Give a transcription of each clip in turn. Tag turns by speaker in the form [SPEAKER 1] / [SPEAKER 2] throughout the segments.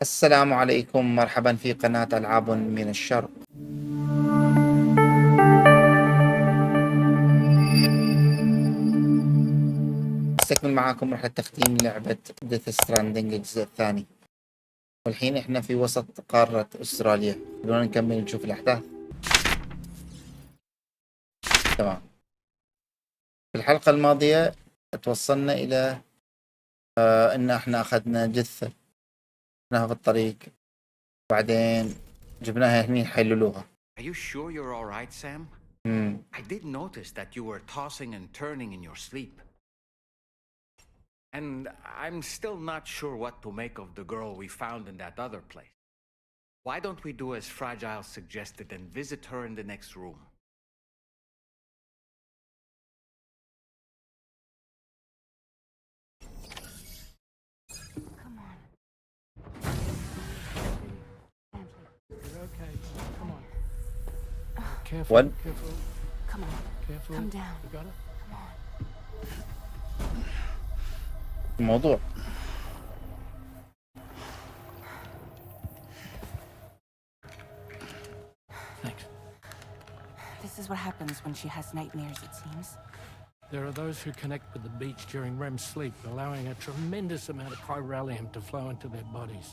[SPEAKER 1] السلام عليكم، مرحبا في قناة ألعاب من الشرق. استكمل معاكم رحلة تختيم لعبة Death Stranding الجزء الثاني، والحين احنا في وسط قارة أستراليا. خلونا نكمل نشوف الأحداث. تمام. في الحلقة الماضية توصلنا إلى إن احنا أخذنا جثة شفناها في الطريق، بعدين جبناها هني يحللوها.
[SPEAKER 2] Are you sure you're all right, Sam? I did notice that you were tossing and turning in your sleep. And I'm still not sure what to make of the girl we found in that other place. Why don't we do as Fragile suggested and visit her in the next room?
[SPEAKER 3] Come on. You're okay. Come on. Careful.
[SPEAKER 1] What?
[SPEAKER 3] Careful.
[SPEAKER 4] Come on.
[SPEAKER 3] Careful.
[SPEAKER 4] Come down.
[SPEAKER 3] You got it?
[SPEAKER 4] Come on.
[SPEAKER 1] الموضوع
[SPEAKER 3] Thanks.
[SPEAKER 4] This is what happens when she has nightmares, it seems.
[SPEAKER 3] There are those who connect with the beach during REM sleep, allowing a tremendous amount of chiralium to flow into their bodies.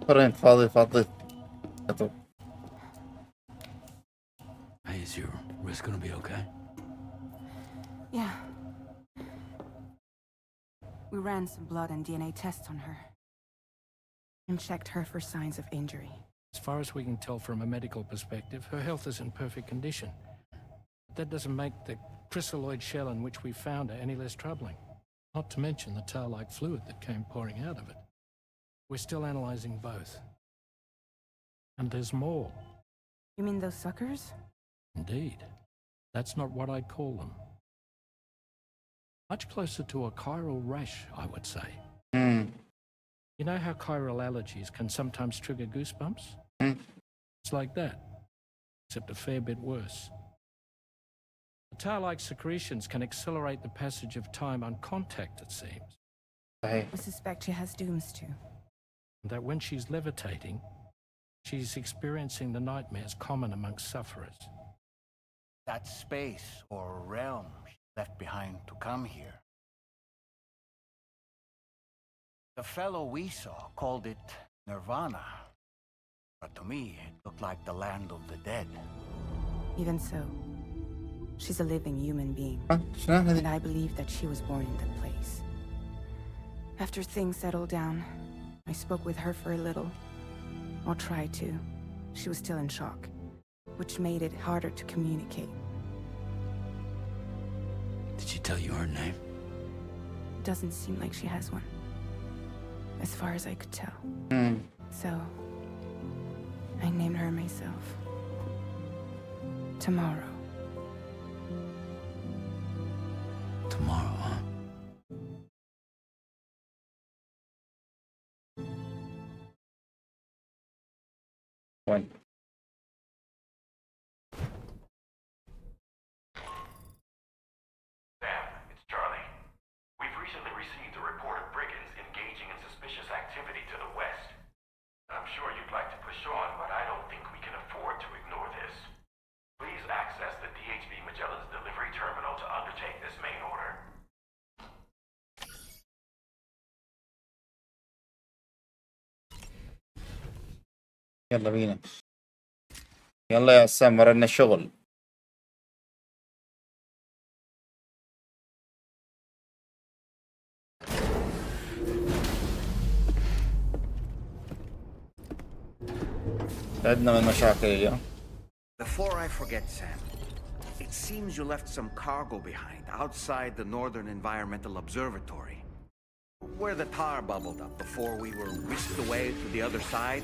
[SPEAKER 1] فرين فاضي.
[SPEAKER 5] Hey, is your wrist gonna be okay?
[SPEAKER 4] Yeah. We ran some blood and DNA tests on her. And checked her for signs of injury.
[SPEAKER 3] As far as we can tell from a medical perspective, her health is in perfect condition. That doesn't make the crystalloid shell in which we found her any less troubling. Not to mention the tar-like fluid that came pouring out of it. We're still analyzing both. And there's more.
[SPEAKER 4] You mean those suckers?
[SPEAKER 3] Indeed. That's not what I'd call them. Much closer to a chiral rash, I would say. You know how chiral allergies can sometimes trigger goosebumps? It's like that, except a fair bit worse. The tar-like secretions can accelerate the passage of time on contact, it seems.
[SPEAKER 1] صحيح.
[SPEAKER 4] I suspect she has dooms too.
[SPEAKER 3] And that when she's levitating, she's experiencing the nightmares common amongst sufferers.
[SPEAKER 2] That space or realm she left behind to come here. The fellow we saw called it Nirvana. But to me, it looked like the land of the dead.
[SPEAKER 4] Even so, she's a living human being.
[SPEAKER 1] شنو هذه؟
[SPEAKER 4] And I believe that she was born in that place. After things settled down, I spoke with her for a little. Or tried to. She was still in shock, which made it harder to communicate.
[SPEAKER 5] Did she tell you her name?
[SPEAKER 4] It doesn't seem like she has one. As far as I could tell. So, I named her myself. Tomorrow.
[SPEAKER 5] Tomorrow, huh?
[SPEAKER 1] وين؟
[SPEAKER 6] Sam, it's Charlie. We've recently received a report of brigands engaging in suspicious activity to the west. I'm sure you'd like to push on, but I don't think we can afford to ignore this. Please access the DHB Magellan's delivery terminal to undertake this main order.
[SPEAKER 1] يلا بينا. يلا يا عسام، ورانا الشغل. عندنا من المشاكل اليوم.
[SPEAKER 2] Before I forget, Sam, it seems you left some cargo behind outside the Northern Environmental Observatory, where the tar bubbled up before we were whisked away to the other side.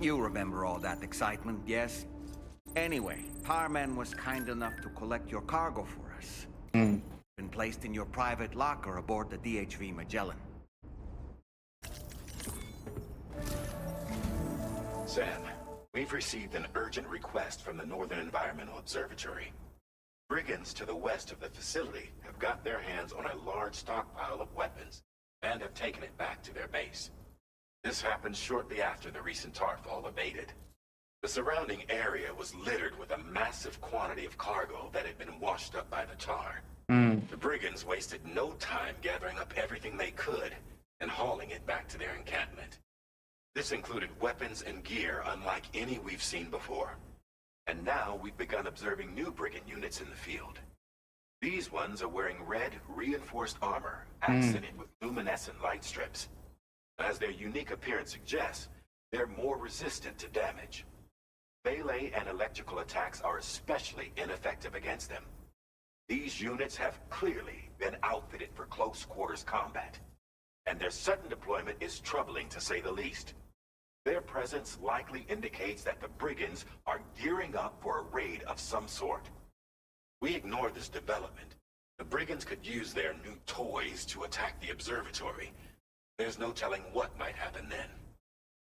[SPEAKER 2] You remember all that excitement, yes? Anyway, Tarman was kind enough to collect your cargo for us. Been placed in your private locker aboard the DHV Magellan.
[SPEAKER 6] Sam, we've received an urgent request from the Northern Environmental Observatory. Brigands to the west of the facility have got their hands on a large stockpile of weapons and have taken it back to their base. This happened shortly after the recent Tarfall abated. The surrounding area was littered with a massive quantity of cargo that had been washed up by the tar. The brigands wasted no time gathering up everything they could and hauling it back to their encampment. This included weapons and gear unlike any we've seen before. And now we've begun observing new brigand units in the field. These ones are wearing red, reinforced armor, accented with luminescent light strips. As their unique appearance suggests, they're more resistant to damage. Melee and electrical attacks are especially ineffective against them. These units have clearly been outfitted for close quarters combat, and their sudden deployment is troubling to say the least. Their presence likely indicates that the brigands are gearing up for a raid of some sort. We ignore this development. The brigands could use their new toys to attack the observatory. There's no telling what might happen then.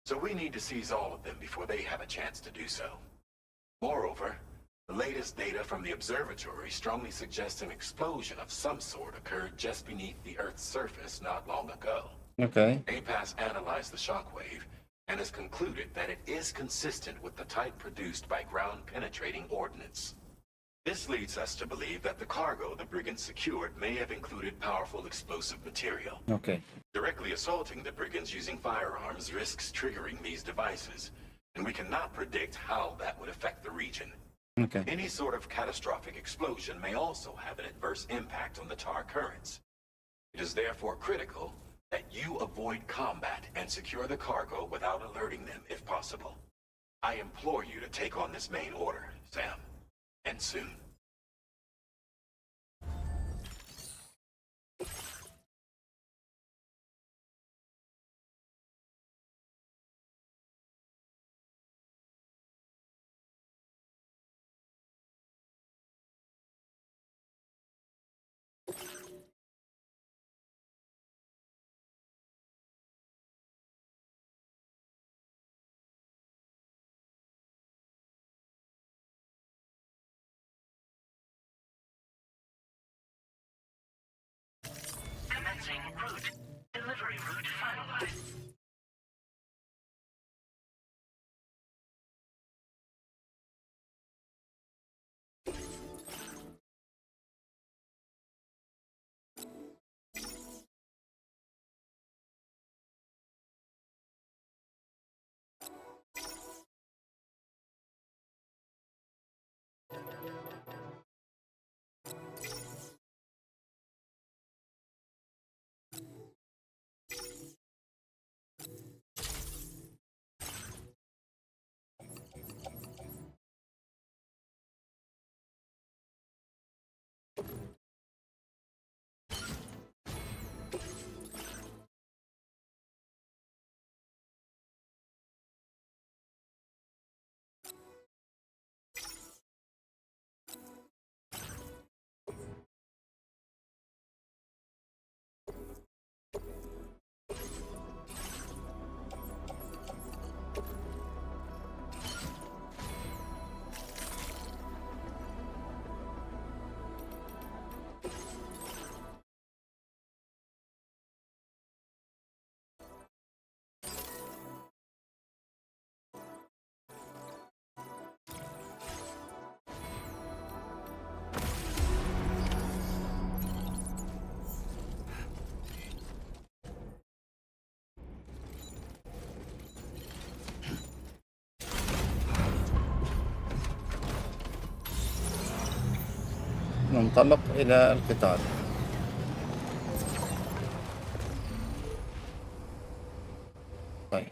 [SPEAKER 6] So we need to seize all of them before they have a chance to do so. Moreover, the latest data from the observatory strongly suggests an explosion of some sort occurred just beneath the Earth's surface not long ago.
[SPEAKER 1] Okay.
[SPEAKER 6] APAS analyzed the shockwave and has concluded that it is consistent with the type produced by ground-penetrating ordnance. This leads us to believe that the cargo the brigands secured may have included powerful explosive material.
[SPEAKER 1] Okay.
[SPEAKER 6] Directly assaulting the brigands using firearms risks triggering these devices, and we cannot predict how that would affect the region.
[SPEAKER 1] Okay.
[SPEAKER 6] Any sort of catastrophic explosion may also have an adverse impact on the tar currents. It is therefore critical that you avoid combat and secure the cargo without alerting them if possible. I implore you to take on this main order, Sam, and soon.
[SPEAKER 7] Commencing route. Delivery route finalized.
[SPEAKER 1] ننطلق إلى القتال. طيب.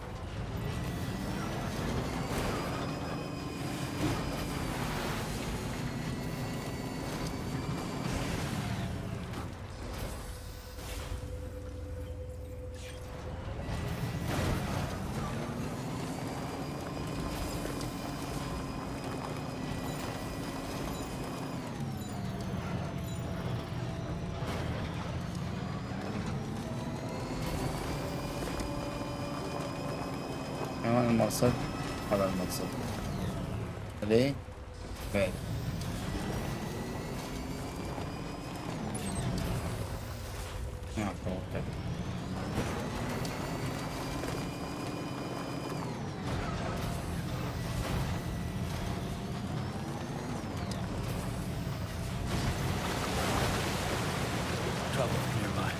[SPEAKER 1] المرصد على المرصد ليه؟ فعلا اوكي.
[SPEAKER 5] Trouble nearby.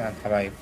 [SPEAKER 1] يا الحبايب.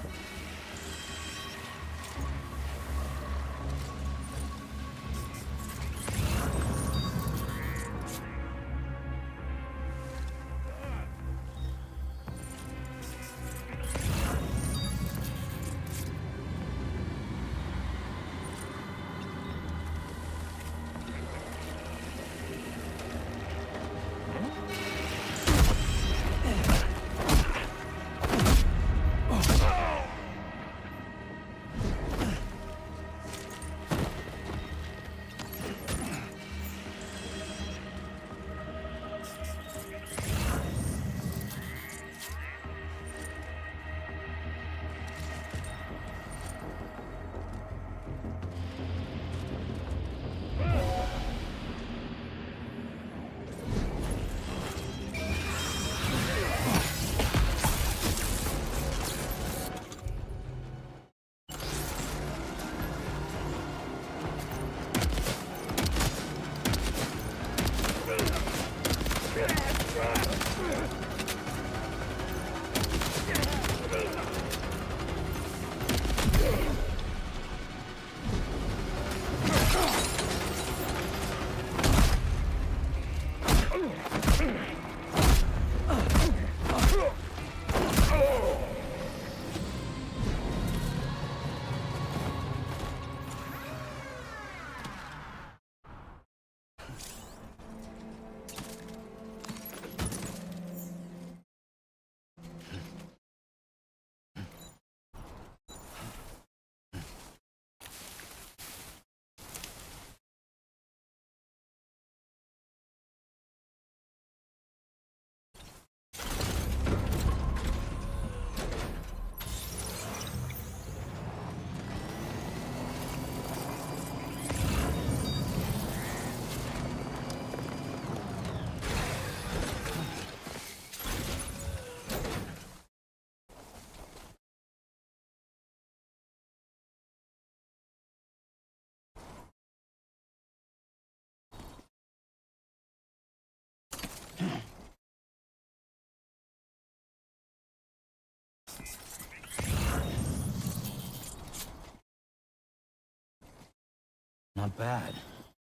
[SPEAKER 5] Not bad.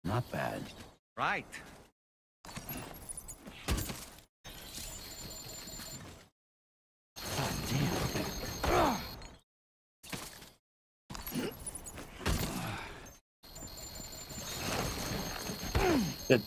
[SPEAKER 5] Not bad.
[SPEAKER 2] Right.
[SPEAKER 5] God damn.
[SPEAKER 1] Good.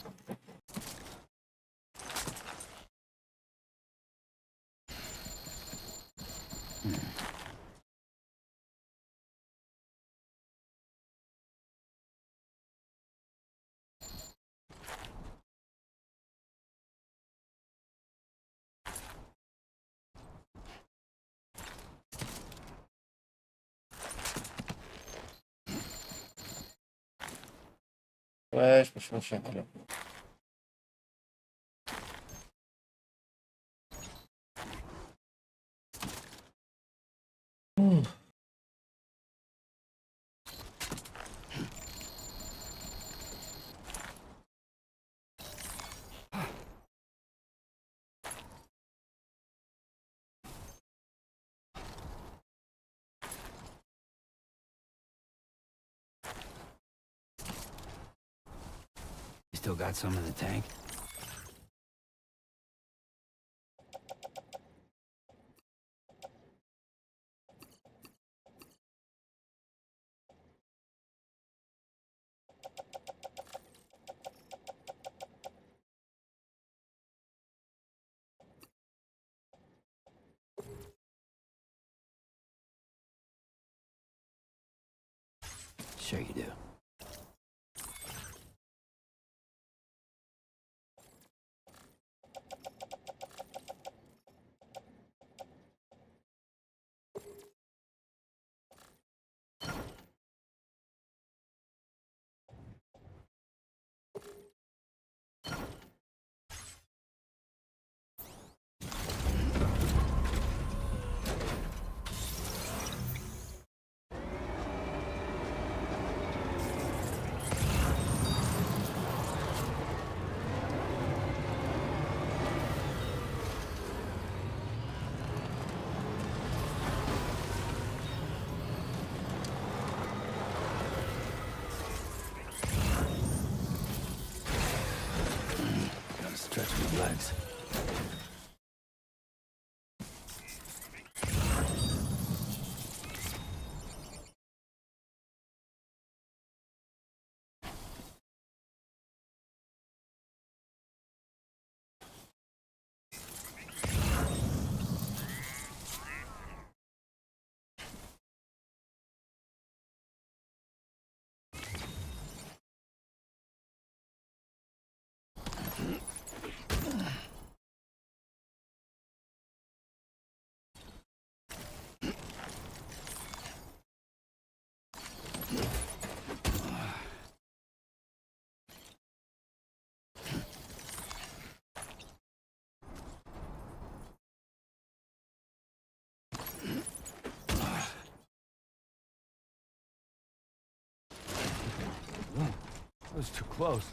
[SPEAKER 1] ويش مش مشكلة.
[SPEAKER 5] You still got some in the tank? Sure you do. was too close.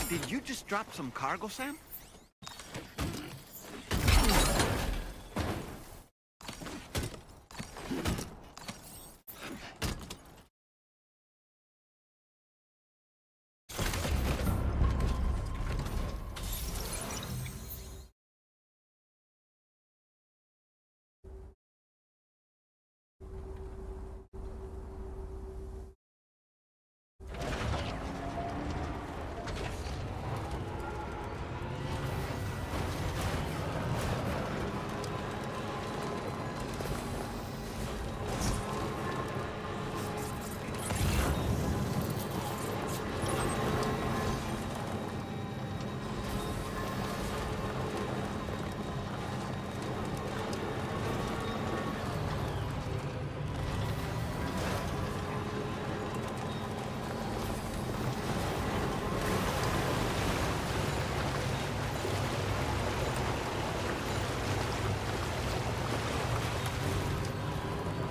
[SPEAKER 2] Did you just drop some cargo, Sam?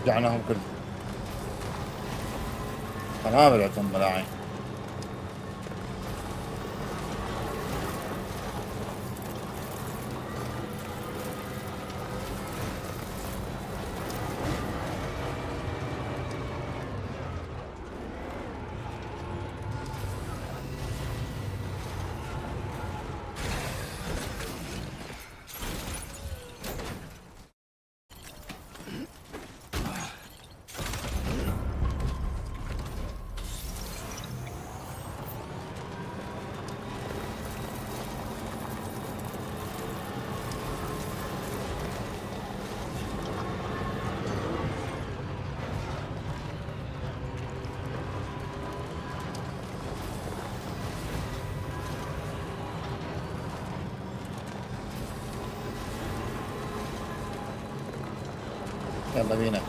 [SPEAKER 1] رجعناهم كلهم. قنابل عتم ملاعين. يلا بينا.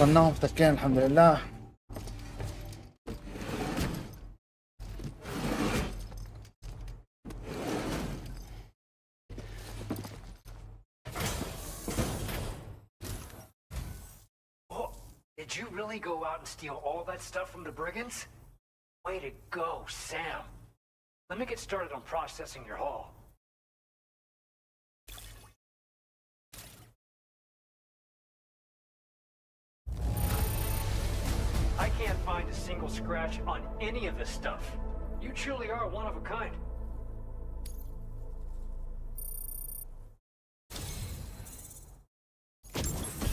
[SPEAKER 1] وصلناهم فكينا الحمد لله.
[SPEAKER 5] Did you really go out and steal all that stuff from the brigands? Way to go, Sam. Let me get started on processing your haul. I can't find a single scratch on any of this stuff. You truly are one of a kind.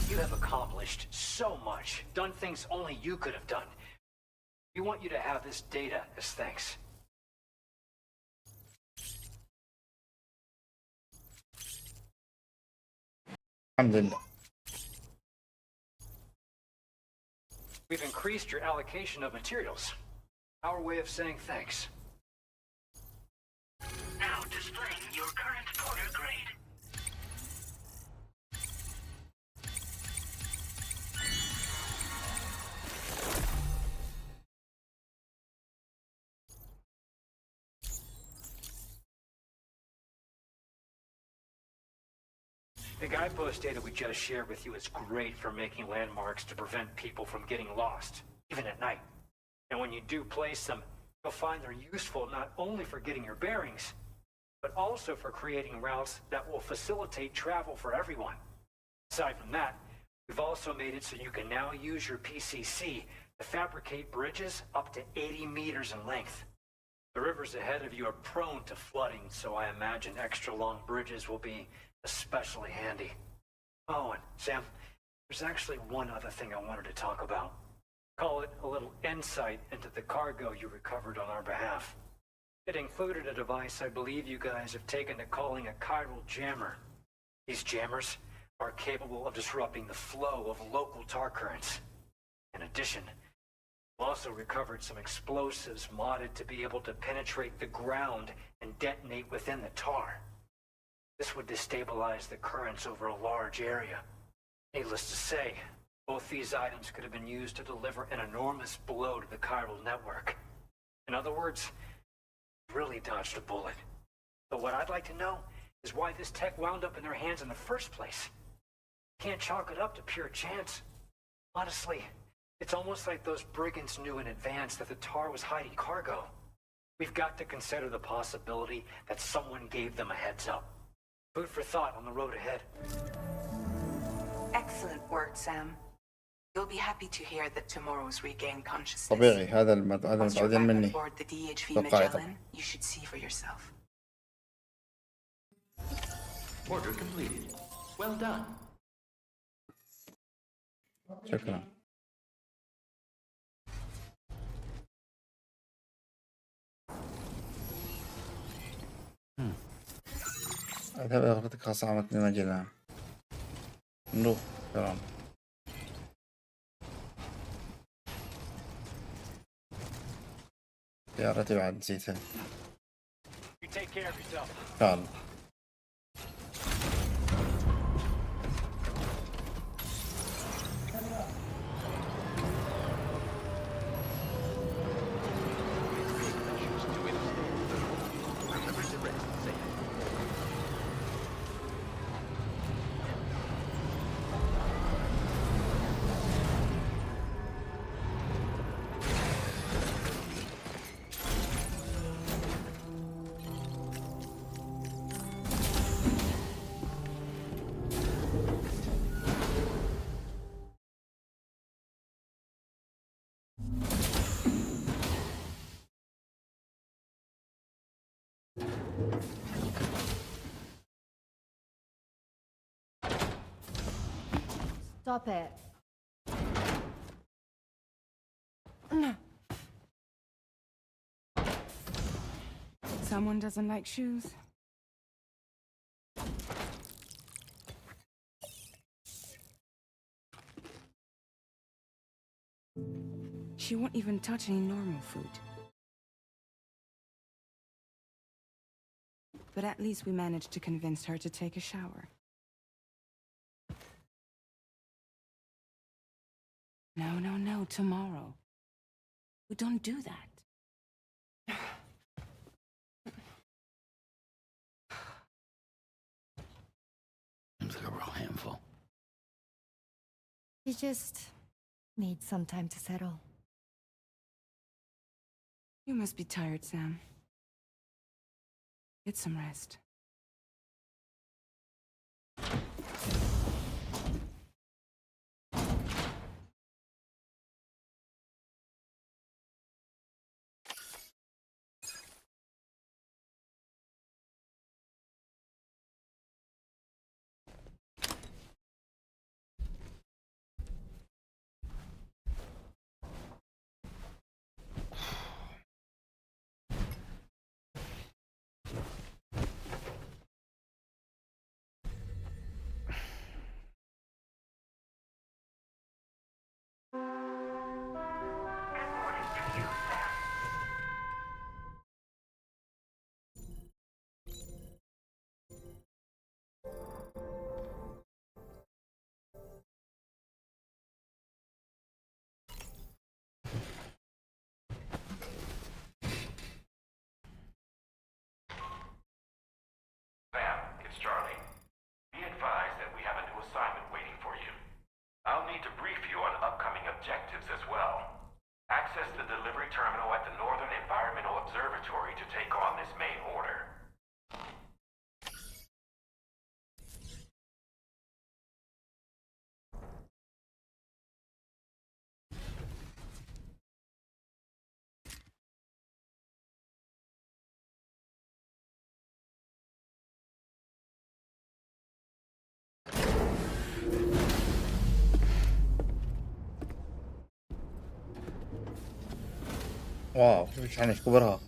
[SPEAKER 5] You have accomplished so much, done things only you could have done. We want you to have this data as thanks.
[SPEAKER 1] الحمد لله.
[SPEAKER 5] We've increased your allocation of materials. Our way of saying thanks.
[SPEAKER 7] Now displaying your current porter grade.
[SPEAKER 5] The guidepost data we just shared with you is great for making landmarks to prevent people from getting lost, even at night. And when you do place them, you'll find they're useful not only for getting your bearings, but also for creating routes that will facilitate travel for everyone. Aside from that, we've also made it so you can now use your PCC to fabricate bridges up to 80 meters in length. The rivers ahead of you are prone to flooding, so I imagine extra long bridges will be especially handy. Oh, and Sam, there's actually one other thing I wanted to talk about. Call it a little insight into the cargo you recovered on our behalf. It included a device I believe you guys have taken to calling a chiral jammer. These jammers are capable of disrupting the flow of local tar currents. In addition, we've also recovered some explosives modded to be able to penetrate the ground and detonate within the tar. This would destabilize the currents over a large area. Needless to say, both these items could have been used to deliver an enormous blow to the chiral network. In other words, really dodged a bullet. But what I'd like to know is why this tech wound up in their hands in the first place. Can't chalk it up to pure chance. Honestly, it's almost like those brigands knew in advance that the tar was hiding cargo. We've got to consider the possibility that someone gave them a heads up. Food for thought on the road ahead.
[SPEAKER 4] Excellent work, Sam. You'll be happy to hear that tomorrow's regained consciousness.
[SPEAKER 1] طبيعي هذا
[SPEAKER 4] Once you're
[SPEAKER 1] متعودين
[SPEAKER 4] back
[SPEAKER 1] مني.
[SPEAKER 4] on board the DHV
[SPEAKER 1] توقعي
[SPEAKER 4] Magellan, you should see for yourself.
[SPEAKER 5] Order completed. Well done.
[SPEAKER 1] شكرا. أذهب إلى غرفتك خاصة عمتني مجلة. نروح تمام. سيارتي بعد نسيتها. تعال.
[SPEAKER 8] Stop it.
[SPEAKER 4] Someone doesn't like shoes. She won't even touch any normal food. But at least we managed to convince her to take a shower. No, tomorrow. We don't do that.
[SPEAKER 8] Seems like a real handful.
[SPEAKER 9] You just need some time to settle.
[SPEAKER 4] You must be tired, Sam. Get some rest.
[SPEAKER 6] Sam, it's Charlie. Be advised that we have a new assignment waiting for you. I'll need to brief you on upcoming objectives as well. Access the delivery terminal at the Northern Environmental Observatory to take on this main order.
[SPEAKER 1] واو ايش عن كبرها.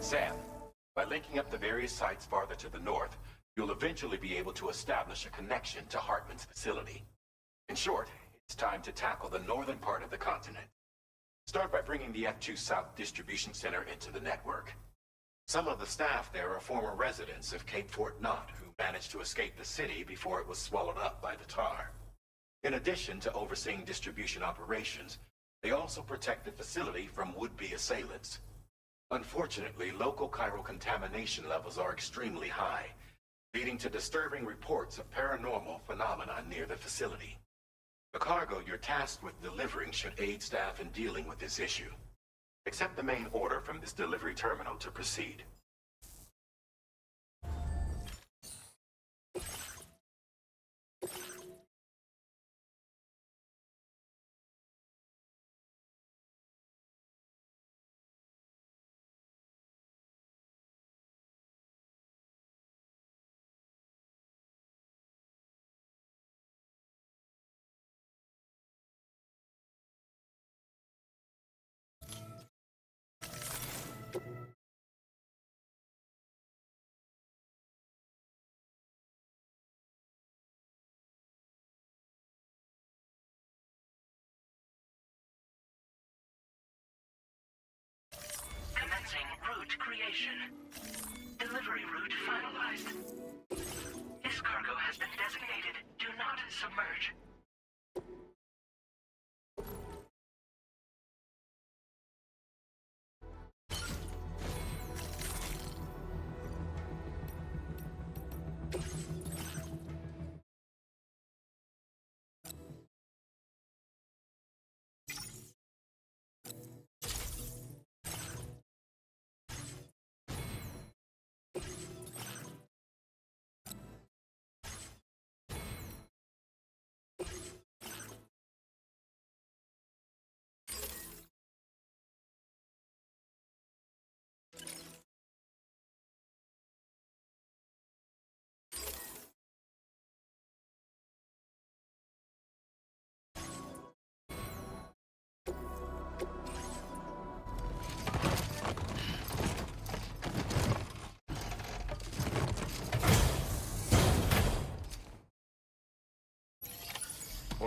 [SPEAKER 6] Sam, by linking up the various sites farther to the north, you'll eventually be able to establish a connection to Hartman's facility. In short, it's time to tackle the northern part of the continent. Start by bringing the F2 South Distribution Center into the network. Some of the staff there are former residents of Cape Fort Knott who managed to escape the city before it was swallowed up by the tar. In addition to overseeing distribution operations, they also protect the facility from would-be assailants. Unfortunately, local chiral contamination levels are extremely high, leading to disturbing reports of paranormal phenomena near the facility. The cargo you're tasked with delivering should aid staff in dealing with this issue. Accept the main order from this delivery terminal to proceed.
[SPEAKER 7] Commencing route creation. Delivery route finalized. This cargo has been designated Do Not Submerge.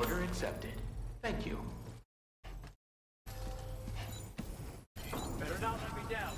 [SPEAKER 6] Order accepted. Thank you.
[SPEAKER 5] Better not let me down.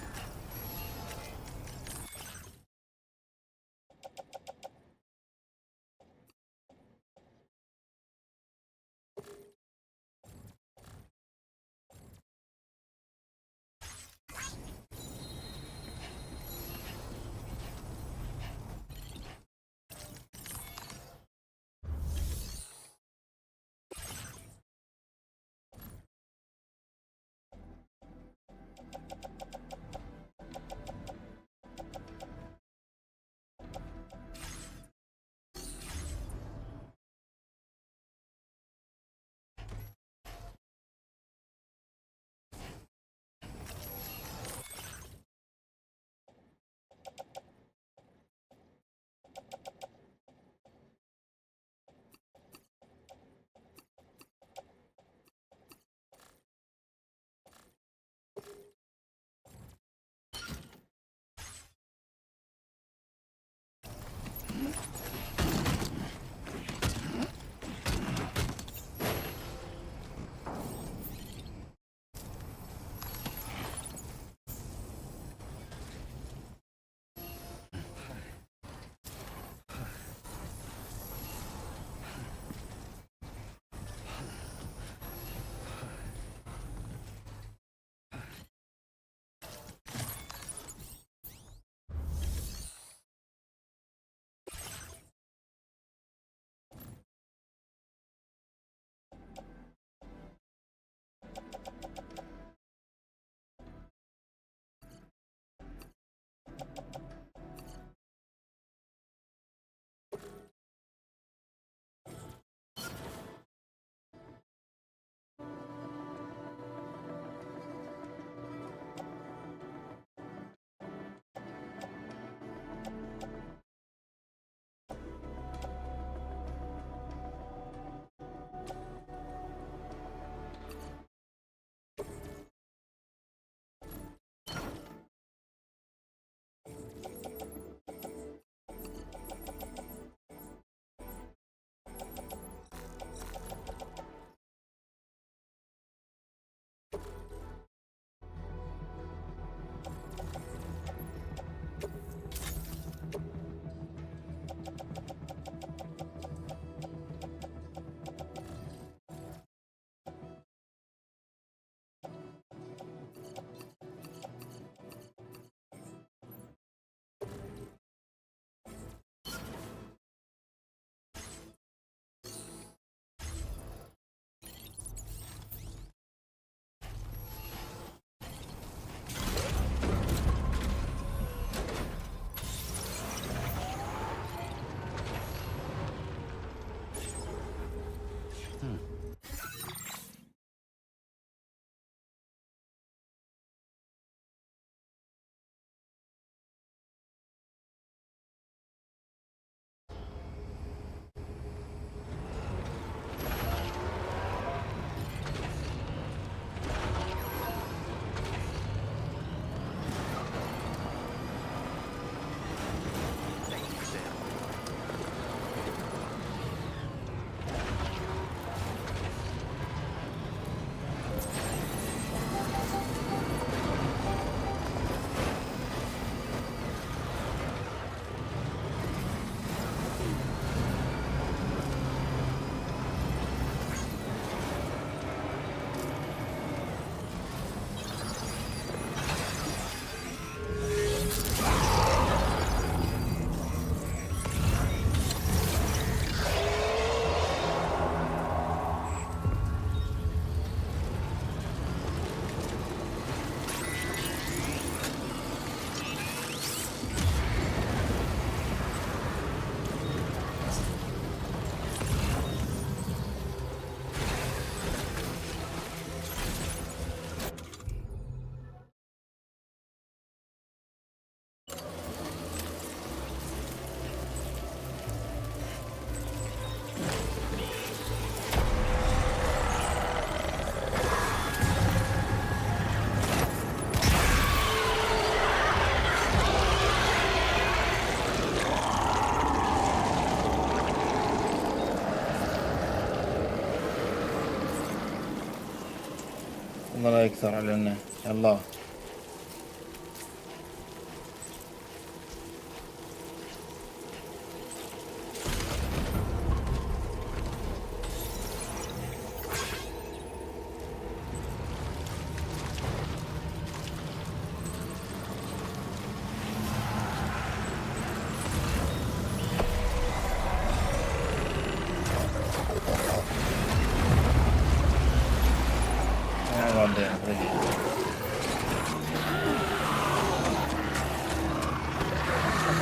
[SPEAKER 1] الله لا يكثر علينا. يلا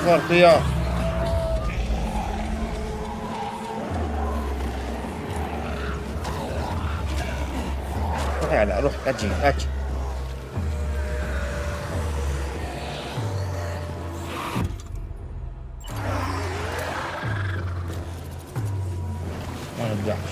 [SPEAKER 1] أكبر خيار. روح يلا روح أجي. ما نرجعش.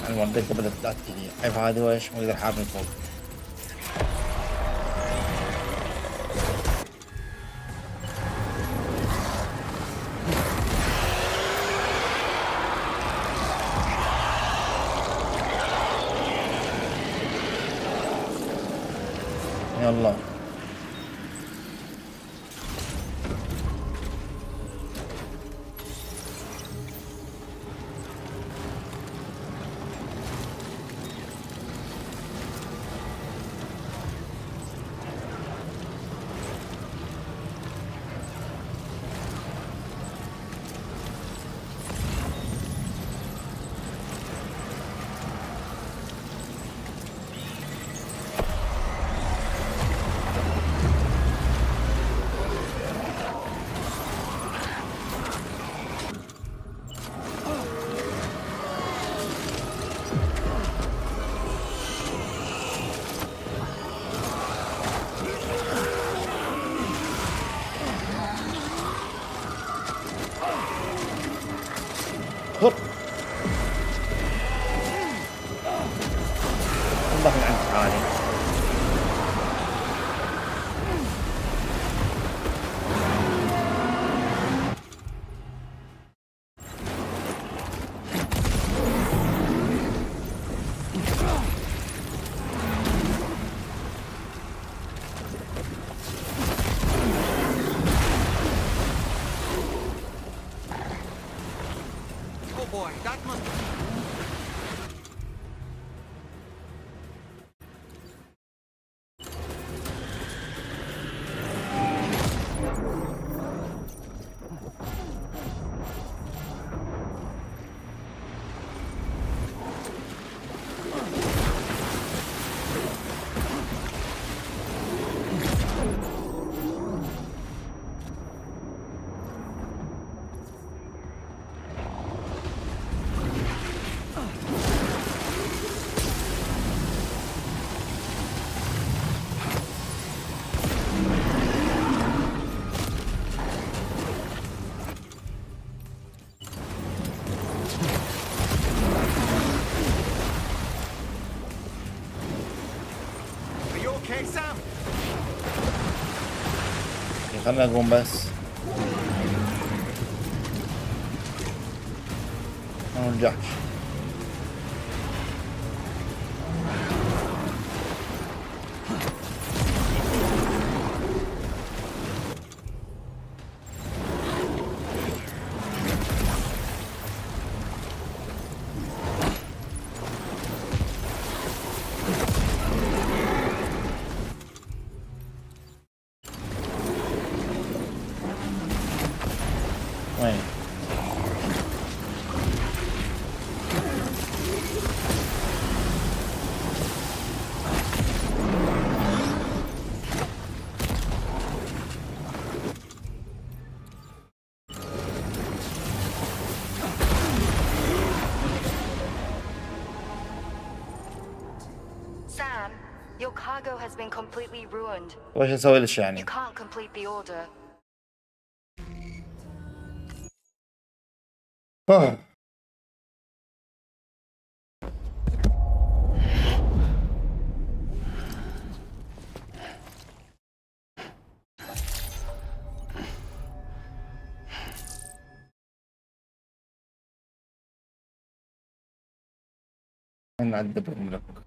[SPEAKER 1] المنطقة بدأت تأكد عيب هذا وإيش ما أقدر حاب من فوق. يلا هوب الله من عندك عالي. خلنا نقوم بس ما نرجعش. وين
[SPEAKER 9] Sam, your cargo has been completely ruined.
[SPEAKER 1] وش اسوي ليش يعني؟
[SPEAKER 9] You can't complete the order.
[SPEAKER 1] نعذبهم لك.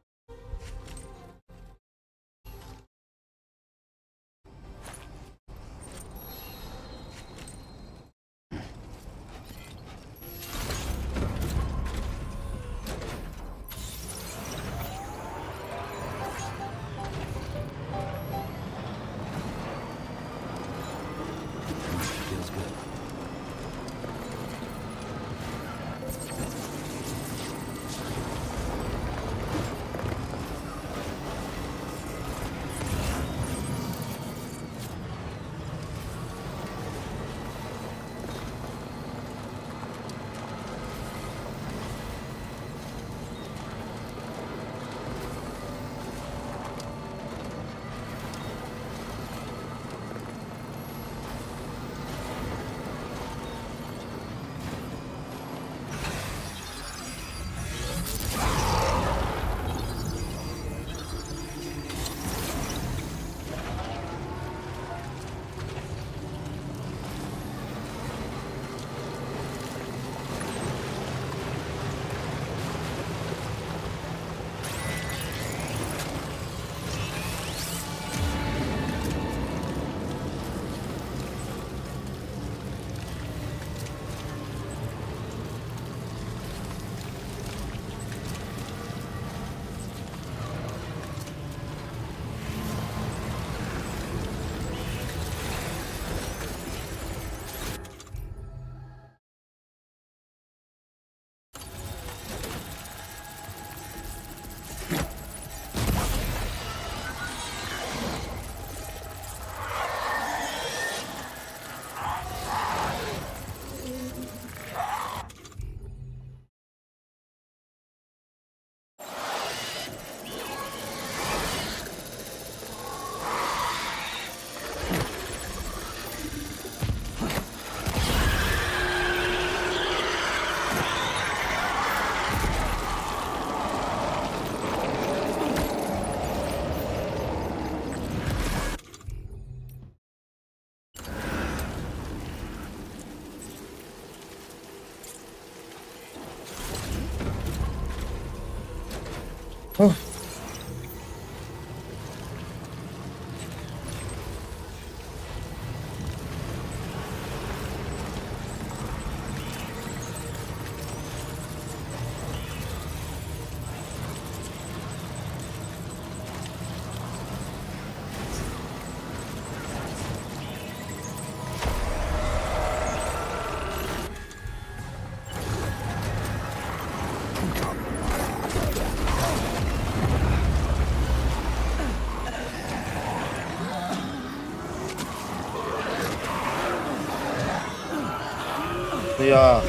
[SPEAKER 1] يا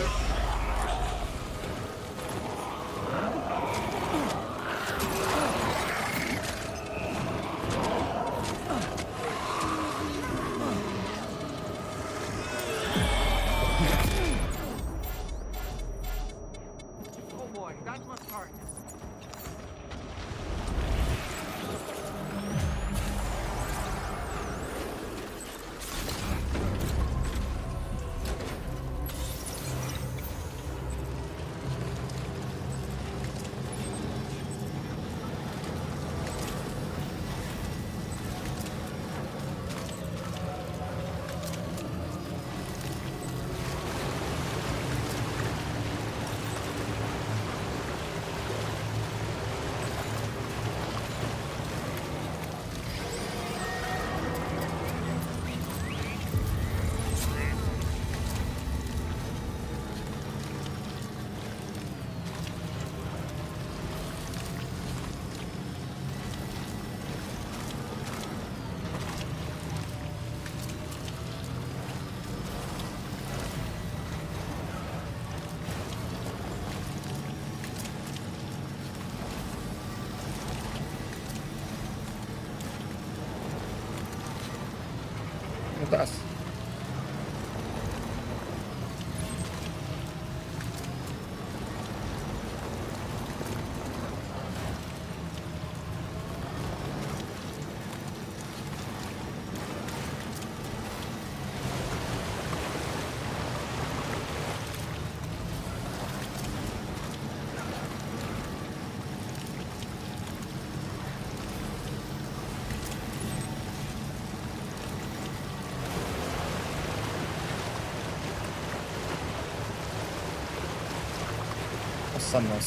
[SPEAKER 1] وصلنا.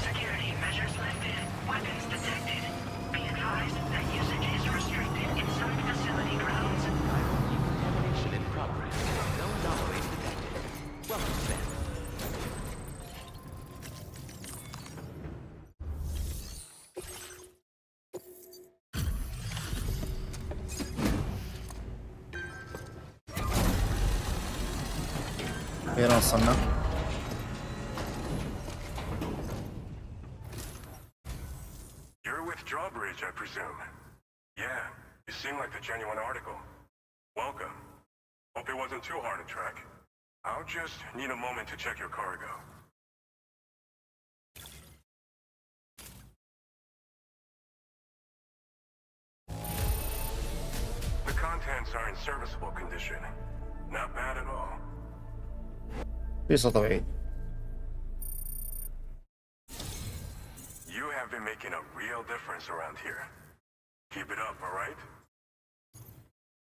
[SPEAKER 7] Security measures lifted. Weapons detected. Be advised that usage is restricted inside facility grounds.
[SPEAKER 6] Contamination in progress. No noise detected. Welcome, Sam.
[SPEAKER 1] فين وصلنا؟
[SPEAKER 6] You're with Drawbridge, I presume. Yeah, you seem like the genuine article. Welcome. Hope it wasn't too hard to track. I'll just need a moment to check your cargo. The contents are in serviceable condition. Not bad at all.
[SPEAKER 1] في صوت بعيد.
[SPEAKER 6] You have been making a real difference around here. Keep it up, all right?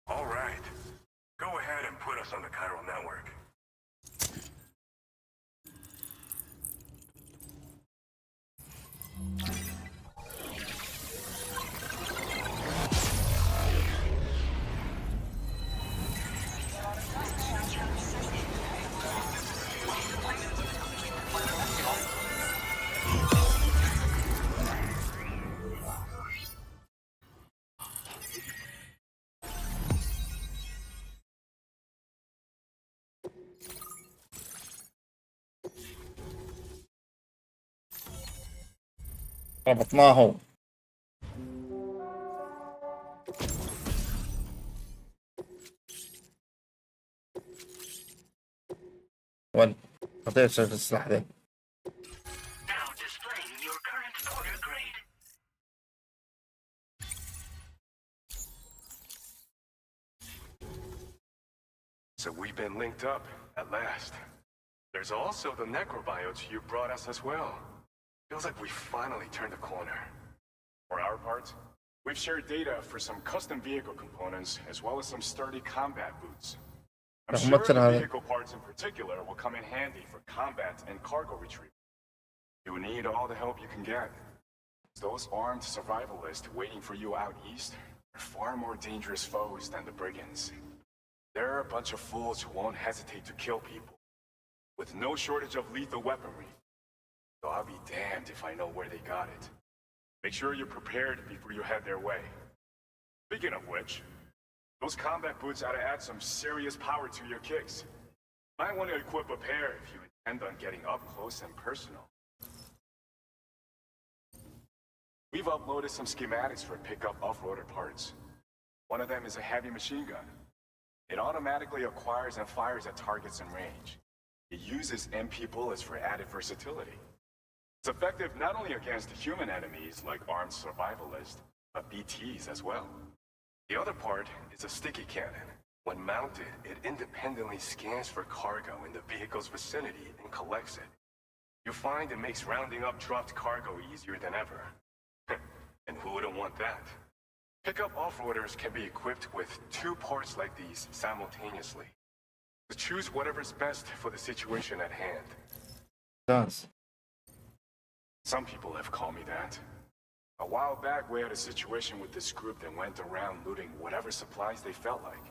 [SPEAKER 6] All right. Go ahead and put us on the chiral network.
[SPEAKER 1] ربطناه. وين خطير شكل السلاح ذا.
[SPEAKER 7] Now displaying your current order grade.
[SPEAKER 6] So we've been linked up, at last. There's also the necrobiotes you brought us as well. Feels like we finally turned a corner.
[SPEAKER 10] For our part, we've shared data for some custom vehicle components as well as some sturdy combat boots. I'm sure the vehicle parts in particular will come in handy for combat and cargo retrieval. You need all the help you can get. Those armed survivalists waiting for you out east are far more dangerous foes than the brigands. They're a bunch of fools who won't hesitate to kill people, with no shortage of lethal weaponry. So I'll be damned if I know where they got it. Make sure you're prepared before you head their way. Speaking of which, those combat boots ought to add some serious power to your kicks. Might want to equip a pair if you intend on getting up close and personal. We've uploaded some schematics for pickup off-roader parts. One of them is a heavy machine gun. It automatically acquires and fires at targets in range. It uses MP bullets for added versatility. It's effective not only against human enemies like armed survivalists, but BTs as well. The other part is a sticky cannon. When mounted, it independently scans for cargo in the vehicle's vicinity and collects it. You find it makes rounding up dropped cargo easier than ever. And who wouldn't want that? Pickup off-roaders can be equipped with 2 parts like these simultaneously. So choose whatever's best for the situation at hand.
[SPEAKER 1] Does.
[SPEAKER 10] Some people have called me that. A while back, we had a situation with this group that went around looting whatever supplies they felt like.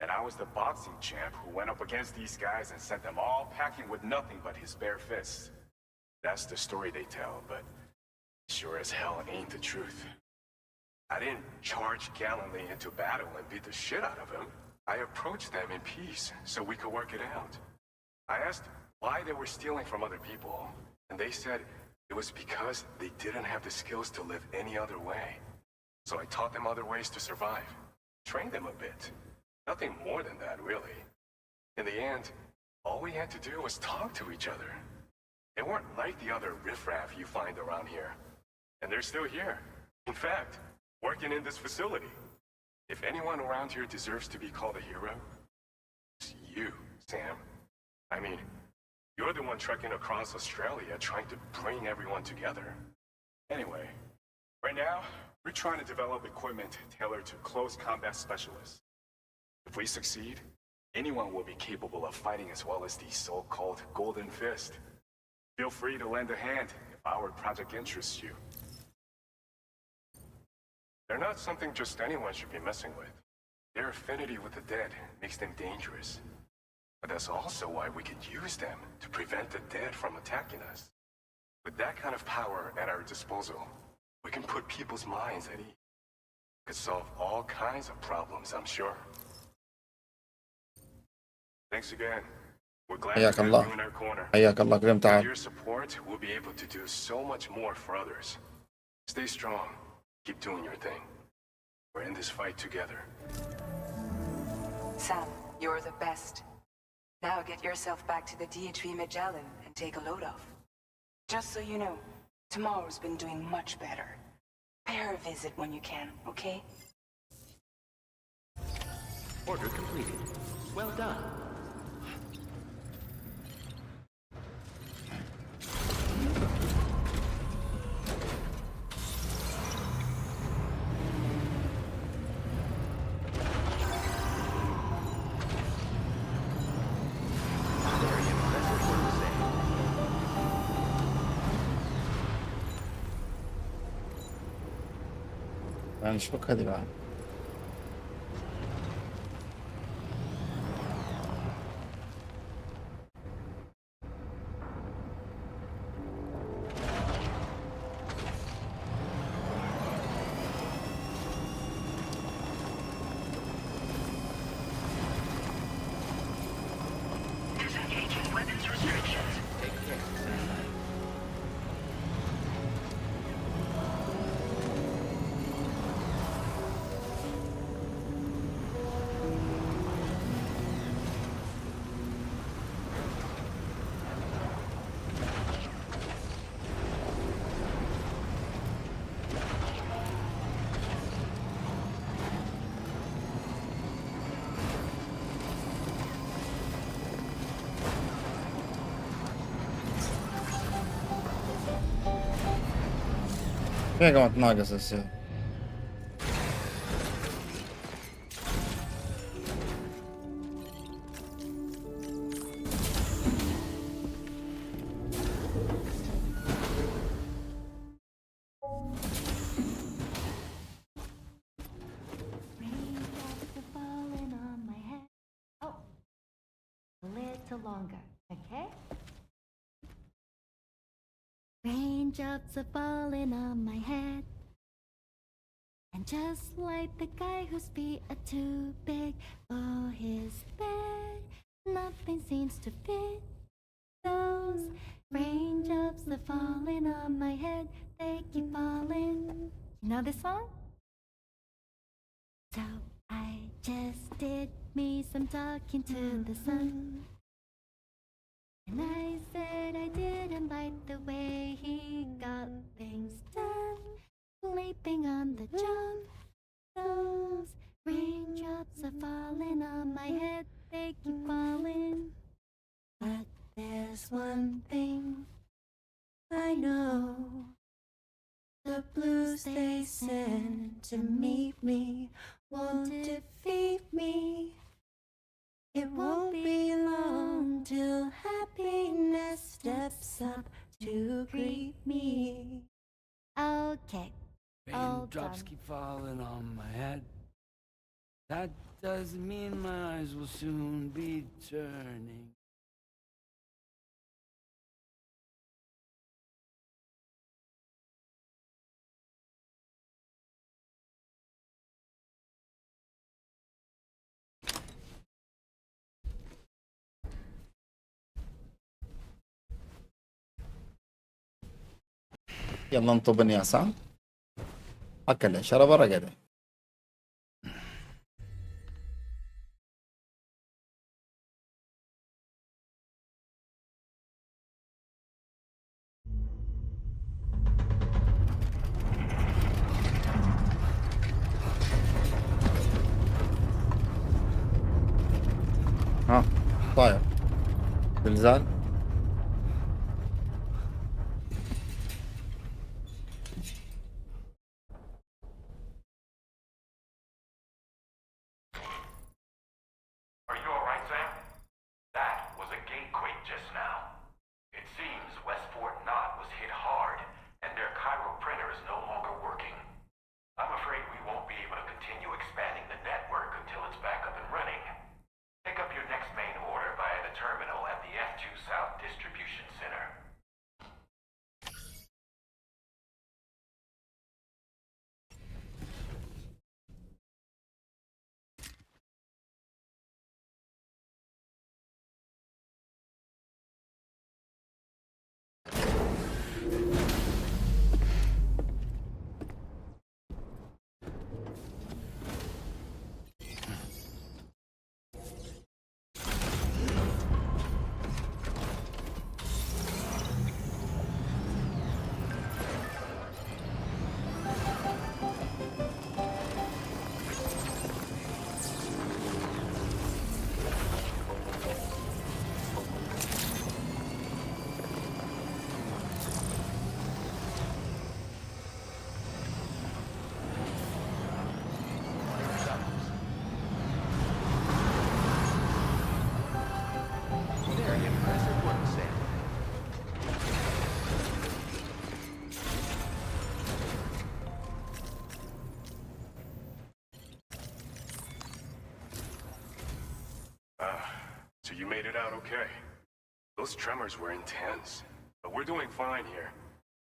[SPEAKER 10] And I was the boxing champ who went up against these guys and sent them all packing with nothing but his bare fists. That's the story they tell, but sure as hell ain't the truth. I didn't charge gallantly into battle and beat the shit out of them. I approached them in peace so we could work it out. I asked why they were stealing from other people, and they said It was because they didn't have the skills to live any other way. So I taught them other ways to survive. Trained them a bit. Nothing more than that, really. In the end, all we had to do was talk to each other. They weren't like the other riffraff you find around here. And they're still here. In fact, working in this facility. If anyone around here deserves to be called a hero, it's you, Sam. I mean, you're the one trekking across Australia trying to bring everyone together. Anyway, right now, we're trying to develop equipment tailored to close combat specialists. If we succeed, anyone will be capable of fighting as well as the so-called Golden Fist. Feel free to lend a hand if our project interests you. They're not something just anyone should be messing with. Their affinity with the dead makes them dangerous. But that's also why we could use them to prevent the dead from attacking us. With that kind of power at our disposal, we can put people's minds at ease. Could solve all kinds of problems, I'm sure. Thanks again. We're glad to have you in our corner.
[SPEAKER 1] حياك الله كريم
[SPEAKER 10] With
[SPEAKER 1] تعال.
[SPEAKER 10] your support, we'll be able to do so much more for others. Stay strong. Keep doing your thing. We're in this fight together.
[SPEAKER 11] Sam, you're the best. Now get yourself back to the DHV Magellan and take a load off. Just so you know, tomorrow's been doing much better. Pay her a visit when you can, okay?
[SPEAKER 5] Order completed. Well done.
[SPEAKER 1] يعني نشبك هذه بعد.
[SPEAKER 7] Disengaging weapons restrictions.
[SPEAKER 5] Take care.
[SPEAKER 1] فيها قامت ناقص السير.
[SPEAKER 12] Raindrops are falling on my head. Oh, a little longer, okay? Raindrops are falling on my head. And just like the guy whose feet are too big for his bed, nothing seems to fit. Those raindrops are falling on my head, they keep falling. You know this song? So I just did me some talking to the sun. And I said I didn't like the way he got things done. Sleeping on the job. Those raindrops are falling on my head, they keep falling. But there's one thing I know. The blues they send to meet me won't defeat me. It won't be long till happiness steps up to greet me. Okay, all
[SPEAKER 8] Raindrops
[SPEAKER 12] done.
[SPEAKER 8] keep falling on my head. That doesn't mean my eyes will soon be turning.
[SPEAKER 1] يلا انطبن يا سام. أكل شرب رقده. ها طاير زلزال.
[SPEAKER 6] Are you alright, Sam? That was a gatequake just now. It seems West Fort Knot was hit hard, and their Cairo printer is no longer working. I'm afraid we won't be able to continue expanding the network until it's back up and running. Pick up your next main order via the terminal at the F2 South Distribution Center.
[SPEAKER 10] So you made it out okay. Those tremors were intense, but we're doing fine here.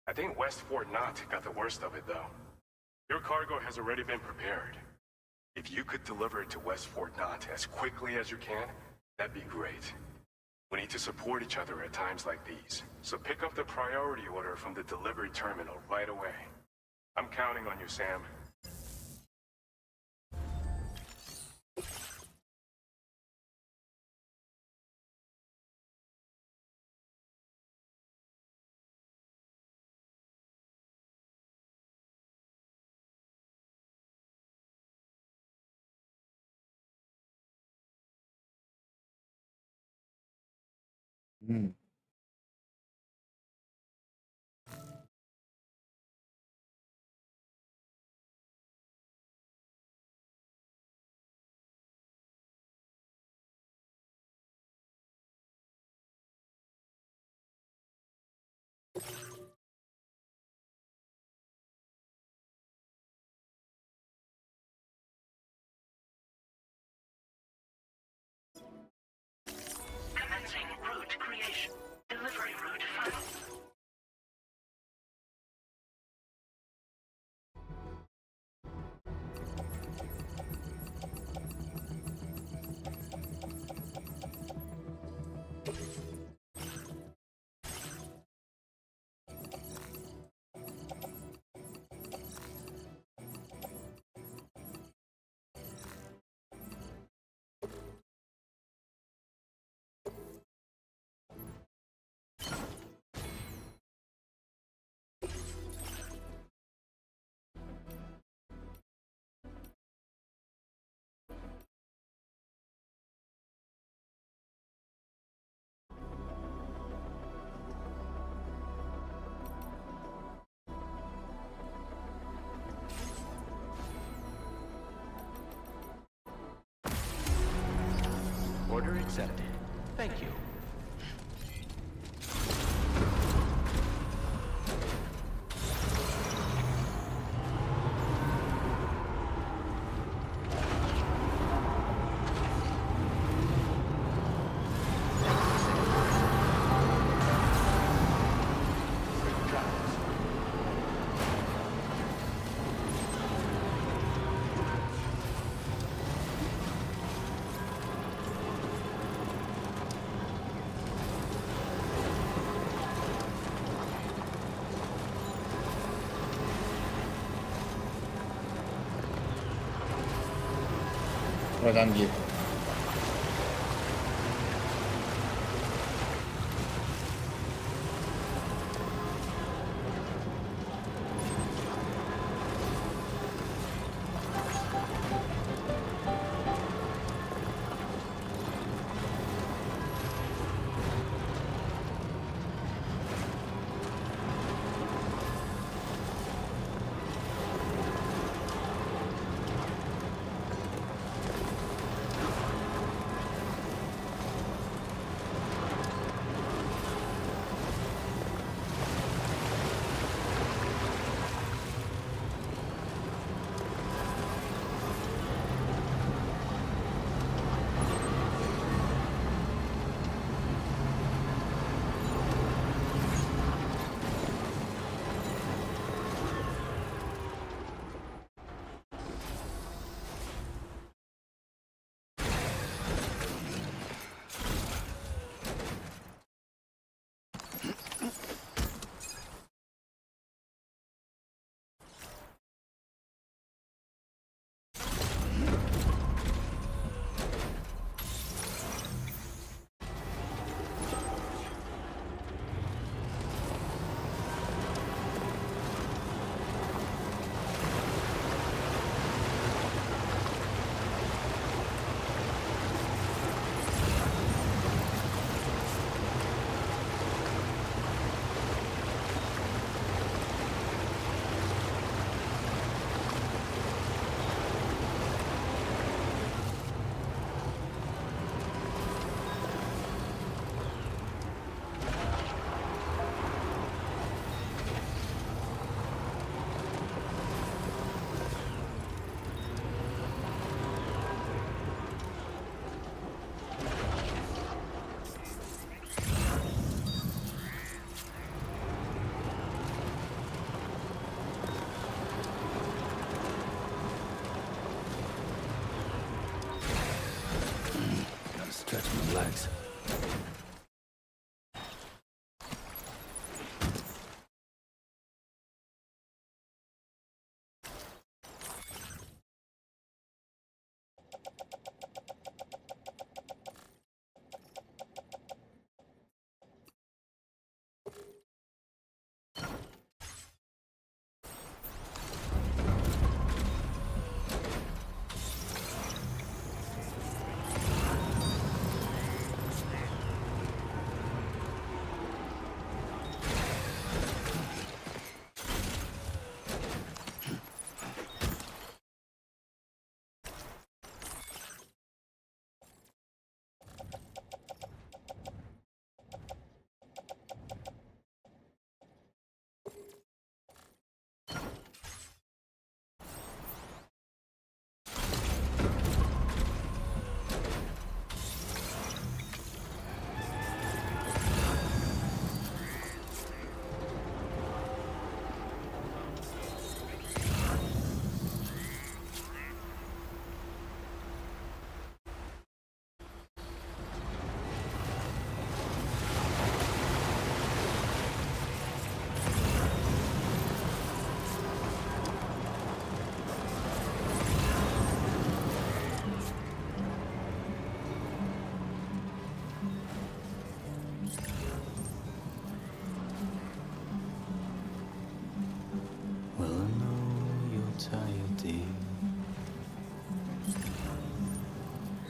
[SPEAKER 10] I think West Fort Knot got the worst of it, though. Your cargo has already been prepared. If you could deliver it to West Fort Knot as quickly as you can, that'd be great. We need to support each other at times like these, so pick up the priority order from the delivery terminal right away. I'm counting on you, Sam.
[SPEAKER 7] Commencing route creation. Delivery route found.
[SPEAKER 13] Order accepted. Thank you.
[SPEAKER 1] بعد عن جيب.
[SPEAKER 8] Stretch my legs.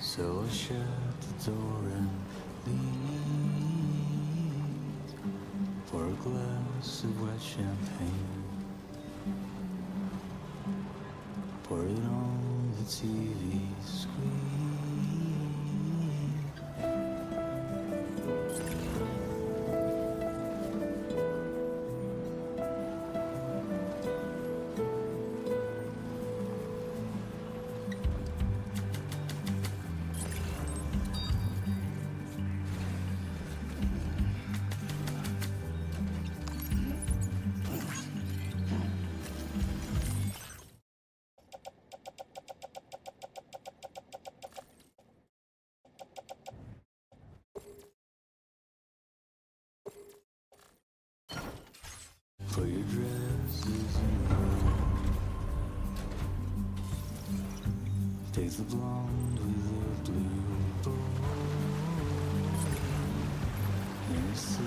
[SPEAKER 8] So I shut the door and leave for a glass of wet champagne. Pour it on the TV screen. For your dresses in the room, Takes the blonde with the blue bow. In a city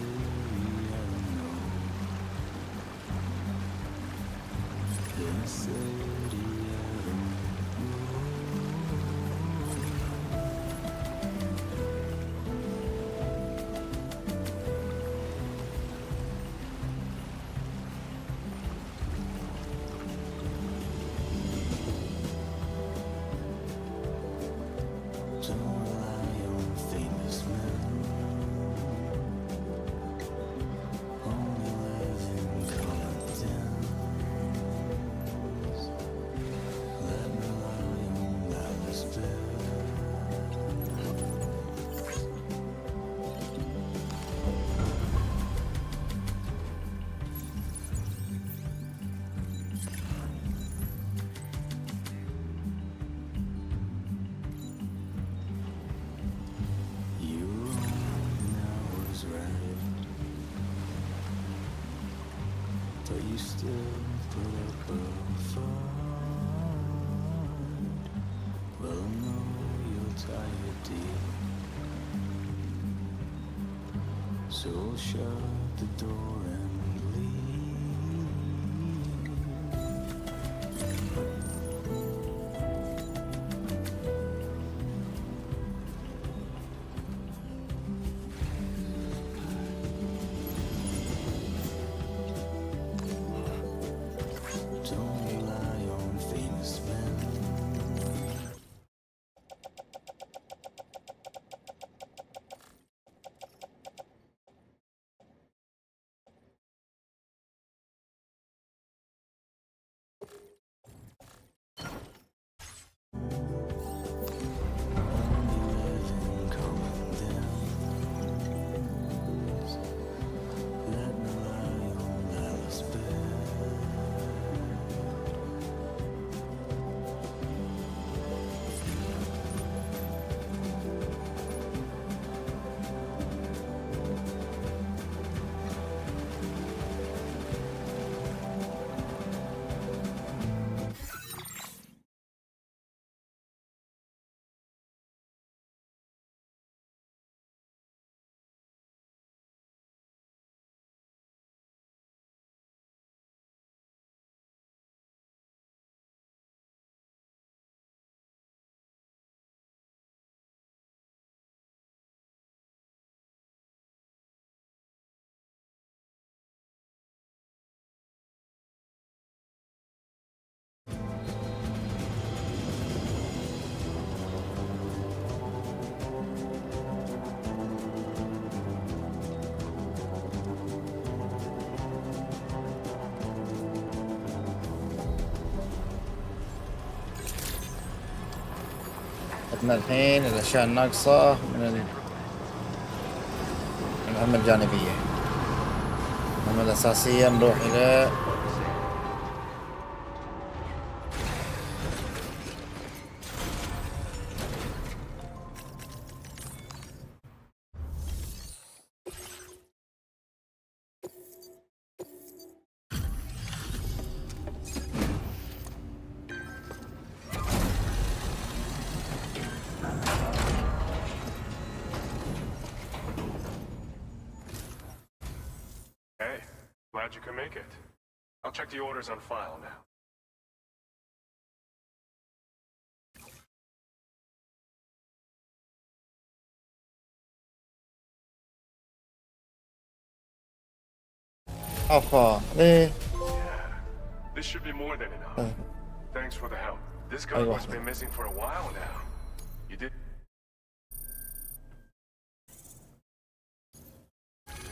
[SPEAKER 8] I don't know. In a city I don't know. Don't rely on famous men. Only live in common dens. Let me lie on Alice bed. You were wrong and I was right, but you still put up a fight. Well, I know you're tired, dear, so shut the door and leave. Don't rely on famous men. Only live in common dens. Let me lie on Alice bed.
[SPEAKER 1] عندنا الحين الأشياء الناقصة من المهمة الجانبية. المهمة الأساسية نروح إلى
[SPEAKER 10] Hey, glad you could make it. I'll check the orders on file now.
[SPEAKER 1] أفا ليه؟
[SPEAKER 10] This should be more than enough. Thanks for the help. This cargo's been missing for a while now. You did.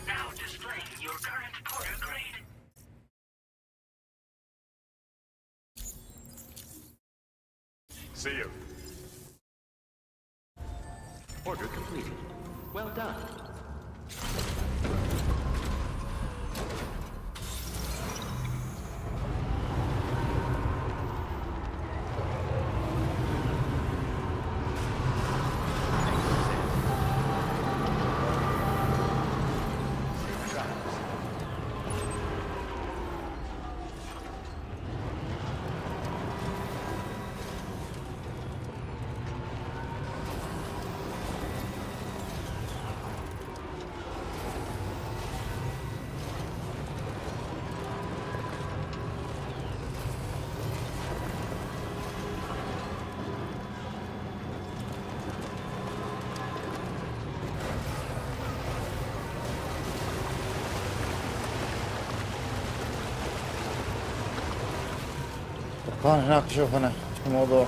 [SPEAKER 7] Now displaying your current porter grade.
[SPEAKER 10] See you.
[SPEAKER 13] Order completed. Well done.
[SPEAKER 1] هون هناك شوف هنا شو الموضوع.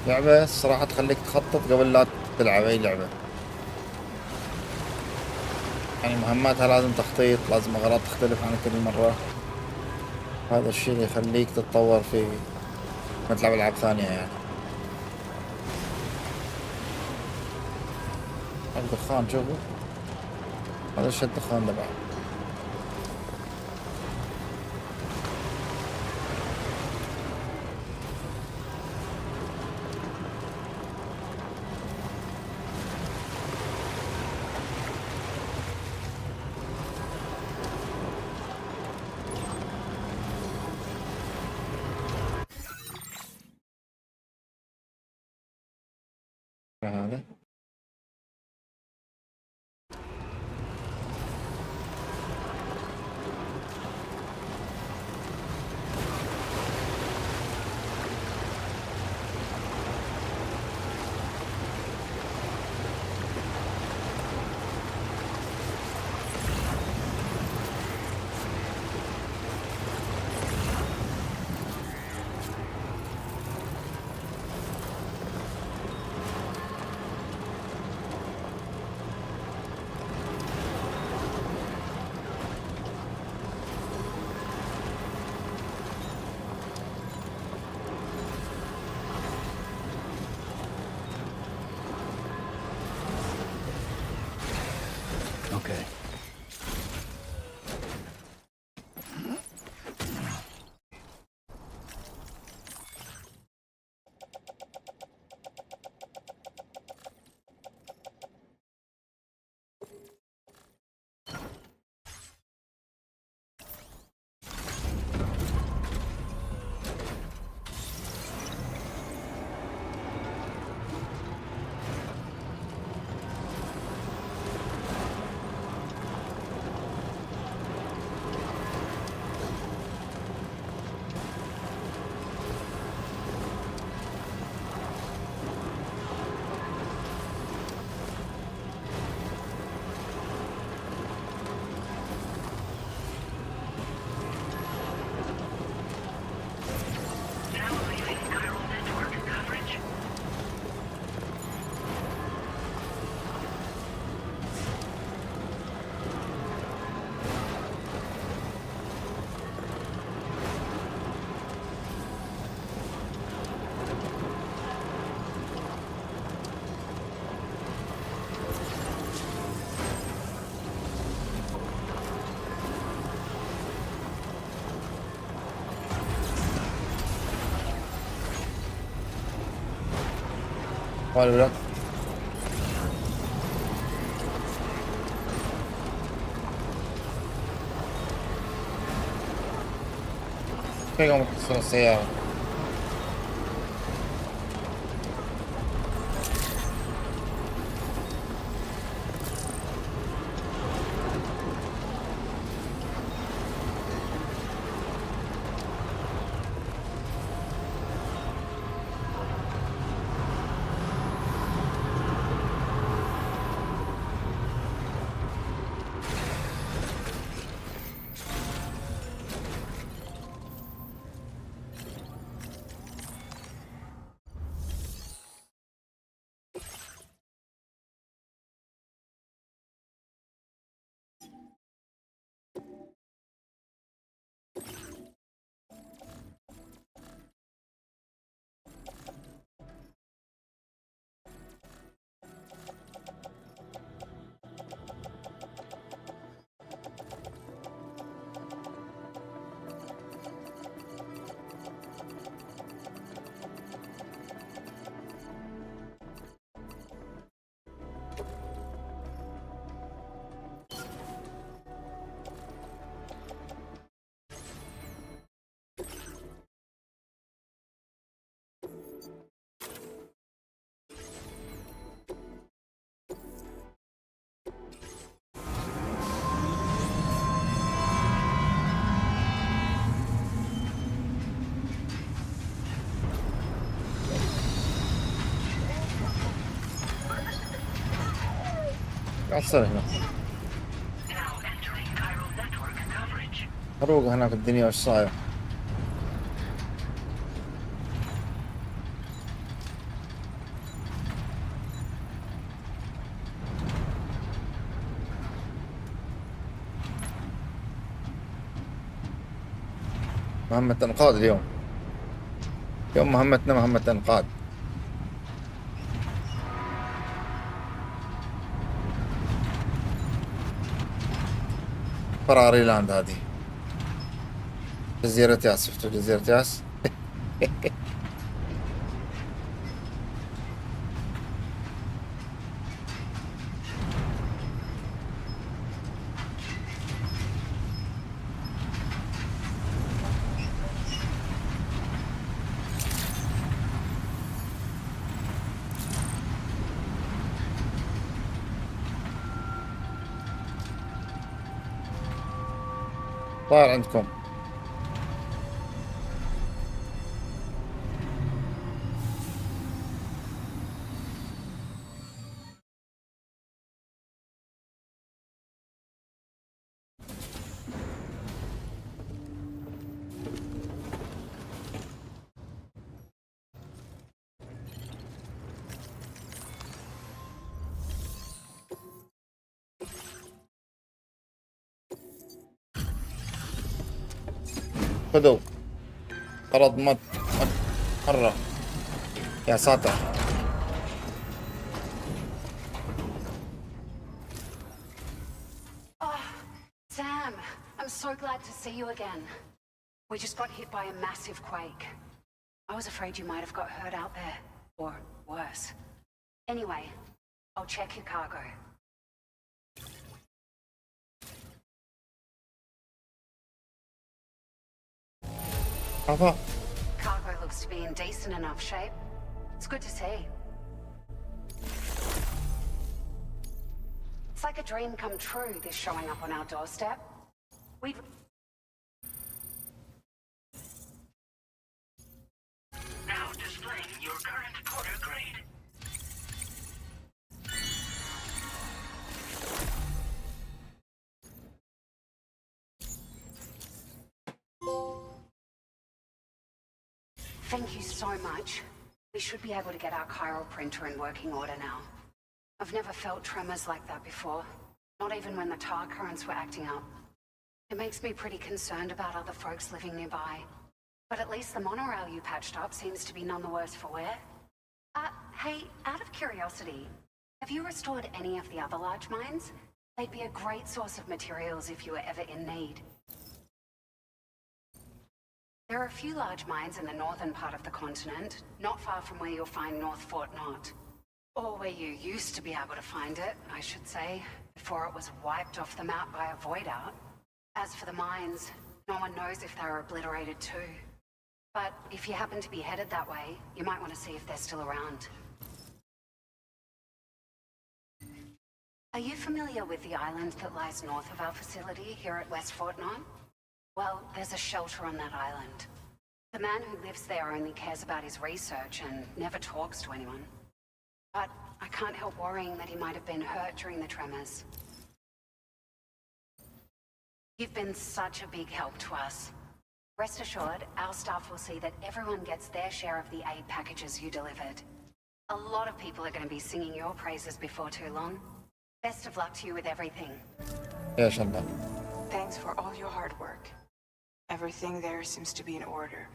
[SPEAKER 1] لعبة الصراحة تخليك تخطط قبل لا تلعب أي لعبة، يعني مهماتها لازم تخطيط، لازم أغراض تختلف عن كل مرة. هذا الشيء اللي يخليك تتطور في ما تلعب ألعاب ثانية يعني. الدخان شوفوا، هذا الشيء الدخان ده بعد. هذا
[SPEAKER 3] Okay.
[SPEAKER 1] ولا لا؟ كيف متصل السيارة؟ قاعد تصير هنا روق هنا في الدنيا وش صاير. مهمة إنقاذ اليوم. اليوم مهمتنا مهمة إنقاذ. فراري لاند هذه. جزيرة ياس، شفتوا جزيرة ياس؟ صار عندكم خذوا طرد مرة يا ساتر.
[SPEAKER 14] Sam, I'm so glad to see you again. We just got hit by a massive quake. I was afraid you might have got hurt out there, or worse. Anyway, I'll check your cargo. Cargo looks to be in decent enough shape. It's good to see. It's like a dream come true, this showing up on our doorstep. We've...
[SPEAKER 7] Now displaying your current porter grade.
[SPEAKER 14] Thank you so much. We should be able to get our chiral printer in working order now. I've never felt tremors like that before, not even when the tar currents were acting up. It makes me pretty concerned about other folks living nearby. But at least the monorail you patched up seems to be none the worse for wear. Hey, out of curiosity, have you restored any of the other large mines? They'd be a great source of materials if you were ever in need. There are a few large mines in the northern part of the continent, not far from where you'll find North Fort Knot. Or where you used to be able to find it, I should say, before it was wiped off the map by a void out. As for the mines, no one knows if they were obliterated too. But if you happen to be headed that way, you might want to see if they're still around. Are you familiar with the island that lies north of our facility here at West Fort Knot? Well, there's a shelter on that island. The man who lives there only cares about his research and never talks to anyone. But I can't help worrying that he might have been hurt during the tremors. You've been such a big help to us. Rest assured, our staff will see that everyone gets their share of the aid packages you delivered. A lot of people are going to be singing your praises before too long. Best of luck to you with everything.
[SPEAKER 1] يا شباب.
[SPEAKER 11] Thanks for all your hard work. Everything there seems to be in order.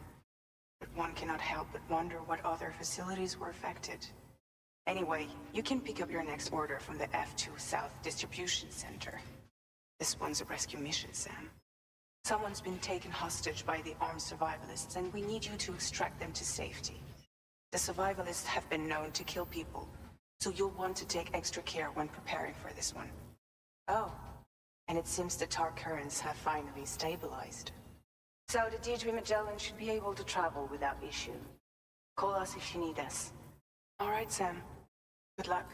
[SPEAKER 11] But one cannot help but wonder what other facilities were affected. Anyway, you can pick up your next order from the F2 South Distribution Center. This one's a rescue mission, Sam. Someone's been taken hostage by the armed survivalists, and we need you to extract them to safety. The survivalists have been known to kill people, so you'll want to take extra care when preparing for this one. Oh, and it seems the tar currents have finally stabilized. So the Death Magellan should be able to travel without issue. Call us if you need us. All right, Sam. Good luck.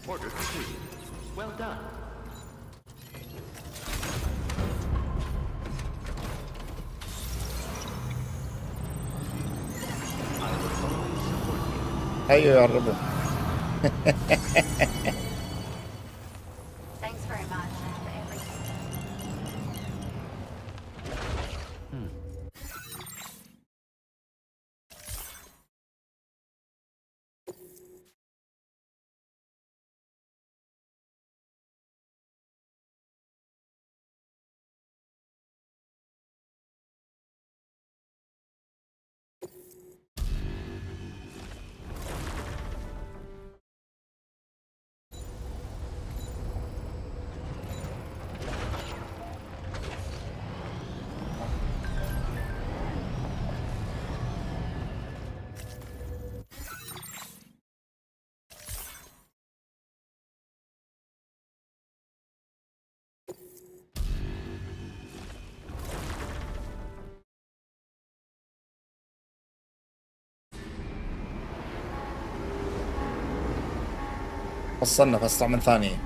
[SPEAKER 13] Order completed. Well done.
[SPEAKER 1] ايوه يا الربع.
[SPEAKER 14] Thanks very much for everything.
[SPEAKER 1] وصلنا في أسرع من ثانية.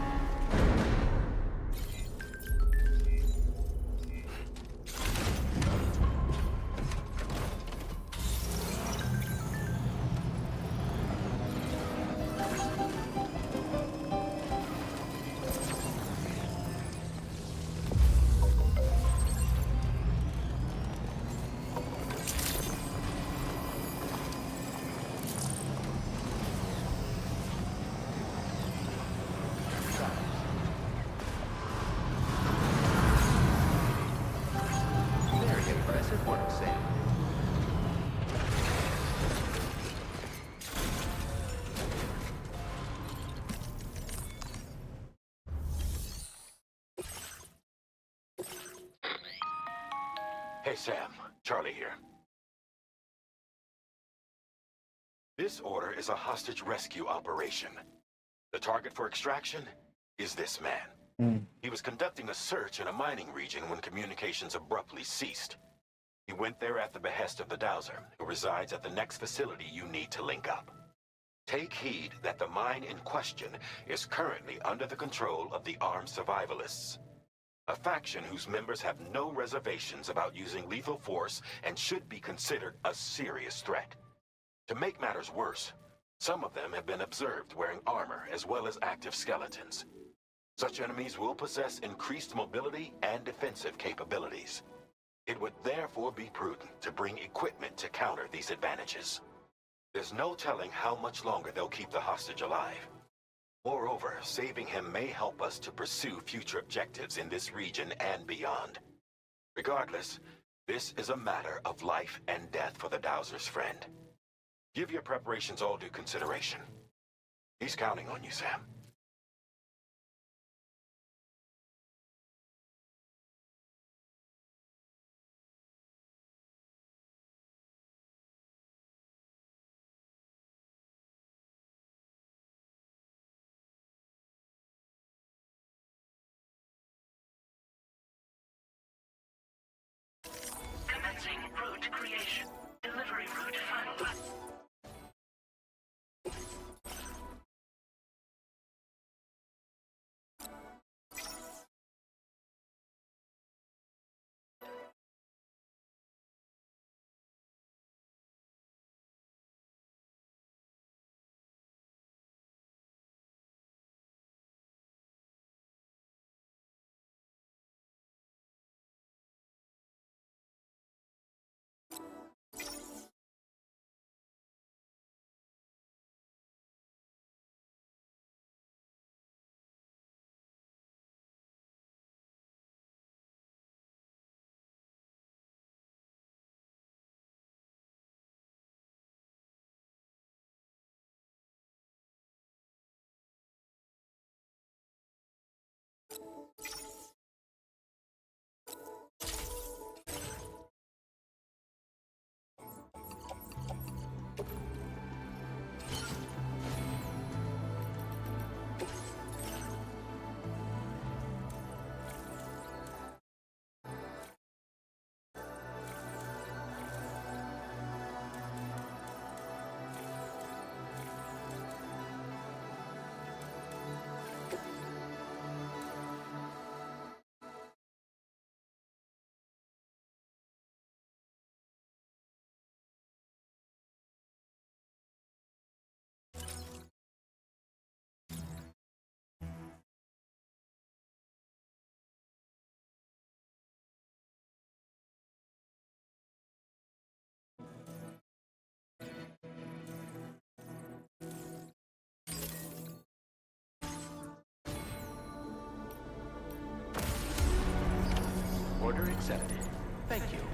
[SPEAKER 13] Very impressive work, Sam.
[SPEAKER 6] Hey, Sam. Charlie here. This order is a hostage rescue operation. The target for extraction is this man. He was conducting a search in a mining region when communications abruptly ceased. He went there at the behest of the Dowser, who resides at the next facility you need to link up. Take heed that the mine in question is currently under the control of the armed survivalists, a faction whose members have no reservations about using lethal force and should be considered a serious threat. To make matters worse, some of them have been observed wearing armor as well as active skeletons. Such enemies will possess increased mobility and defensive capabilities. It would therefore be prudent to bring equipment to counter these advantages. There's no telling how much longer they'll keep the hostage alive. Moreover, saving him may help us to pursue future objectives in this region and beyond. Regardless, this is a matter of life and death for the Dowser's friend. Give your preparations all due consideration. He's counting on you, Sam.
[SPEAKER 7] Commencing route creation. Delivery route finalized.
[SPEAKER 13] Order accepted. Thank you.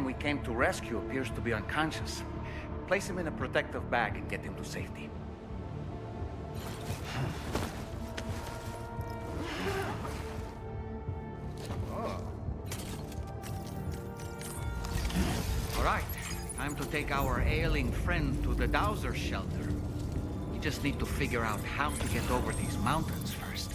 [SPEAKER 2] man we came to rescue appears to be unconscious. Place him in a protective bag and get him to safety. All right, time to take our ailing friend to the Dowser shelter. We just need to figure out how to get over these mountains first.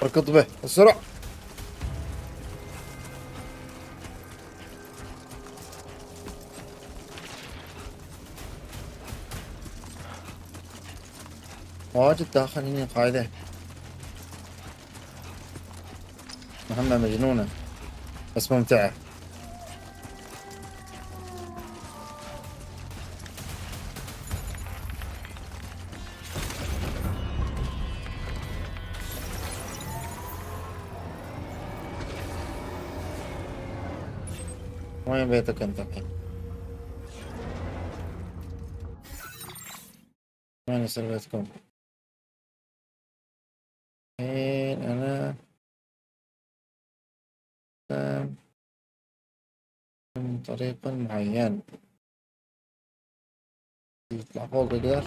[SPEAKER 1] اركض به بسرعة. واجد داخل هنا قاعدة، مهمة مجنونة بس ممتعة. وين بيتك انت الحين؟ وين يصير بيتكم؟ الحين انا من طريق معين يطلع فوق يقدر.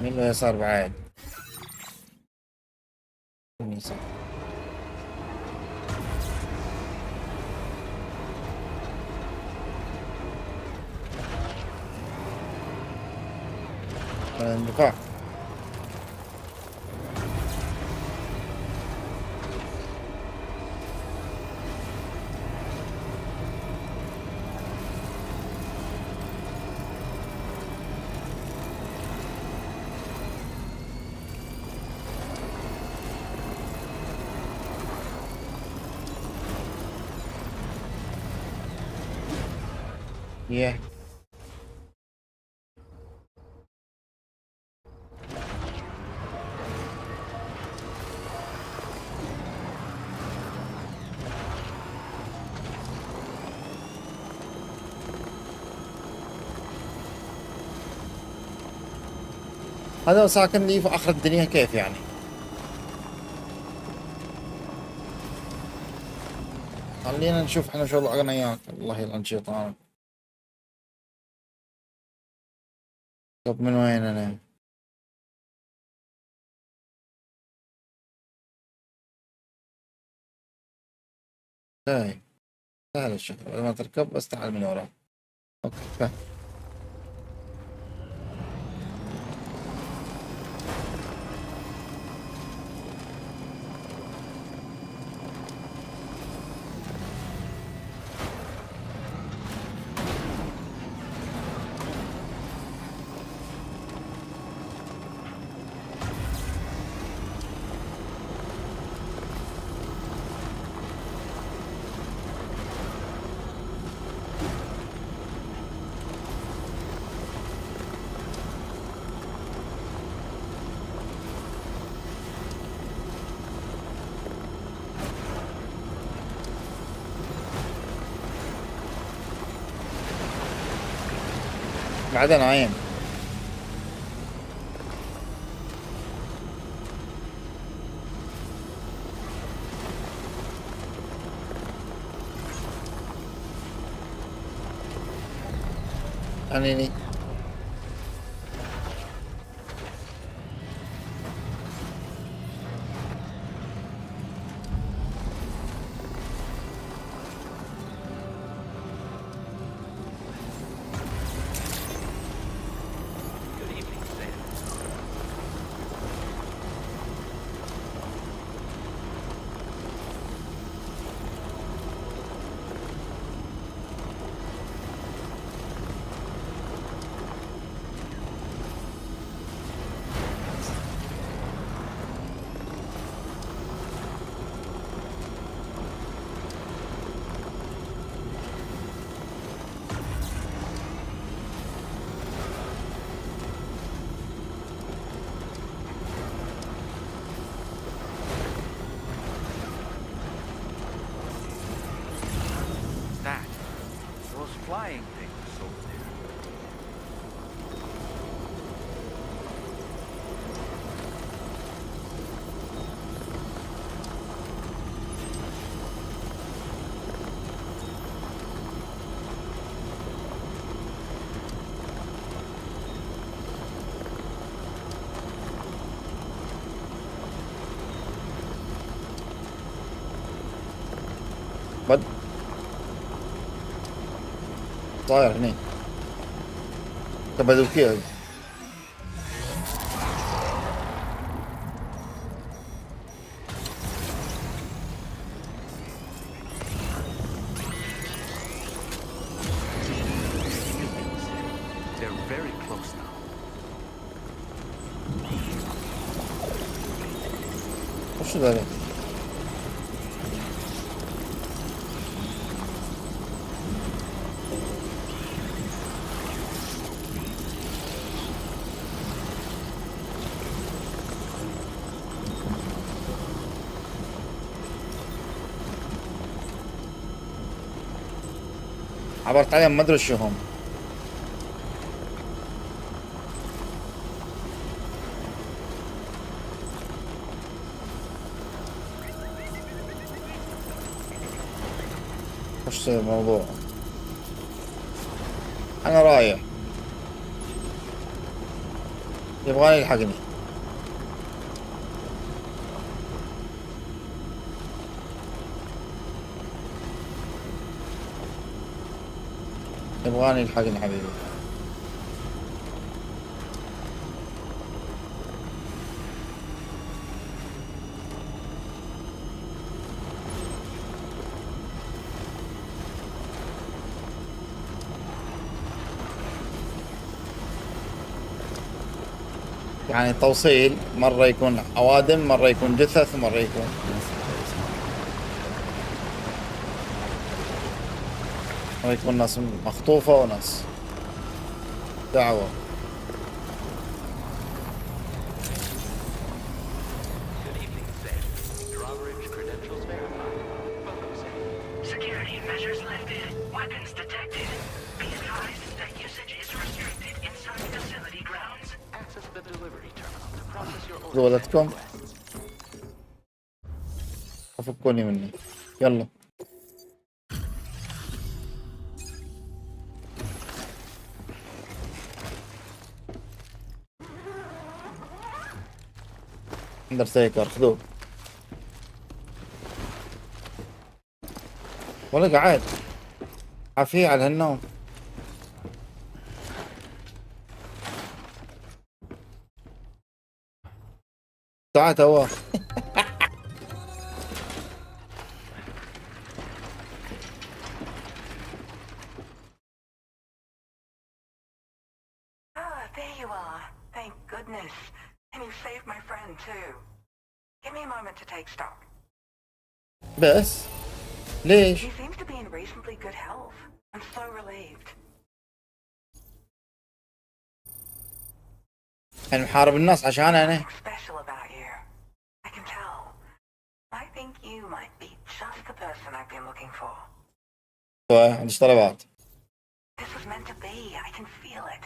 [SPEAKER 1] مين اللي يسار بعد؟ يسار. اندفاع. Yeah. هذا ساكن لي في آخر الدنيا كيف يعني؟ خلينا نشوف احنا شو الأغنيات. الله يلعن شيطانك. طب من وين أنا؟ هاي سهل الشغل، لما تركب بس تعال من ورا. اوكي فهم. بعدين عين أنيني
[SPEAKER 2] flying things over there.
[SPEAKER 1] بد صاير هني تبدو كيف
[SPEAKER 2] They're very close now.
[SPEAKER 1] وش ذا عبرت عليهم ما ادري شو هم. وش الموضوع؟ انا رايح يبغاني يلحقني. يبغاني يلحقني حبيبي. يعني توصيل مرة يكون أوادم، مرة يكون جثث، مرة يكون ناس مخطوفة وناس دعوة.
[SPEAKER 7] Security measures lifted. Weapons detected. Be advised that usage is restricted inside facility grounds. Access the delivery terminal to process your order.
[SPEAKER 1] دولتكم أفكوني مني. يلا اندرتيكر خذوه. والله قاعد عافية على هالنوم. تعال توا.
[SPEAKER 11] Ah, there you are. Thank goodness. And you saved my friend too. Give me a moment to take stock.
[SPEAKER 1] بس ليش؟
[SPEAKER 11] He seems to be in reasonably good health. I'm so relieved.
[SPEAKER 1] يعني محارب الناس عشان انا.
[SPEAKER 11] Special about you. I can tell. I think you might be just the person I've been looking for.
[SPEAKER 1] عندي طلبات.
[SPEAKER 11] This was meant to be. I can feel it.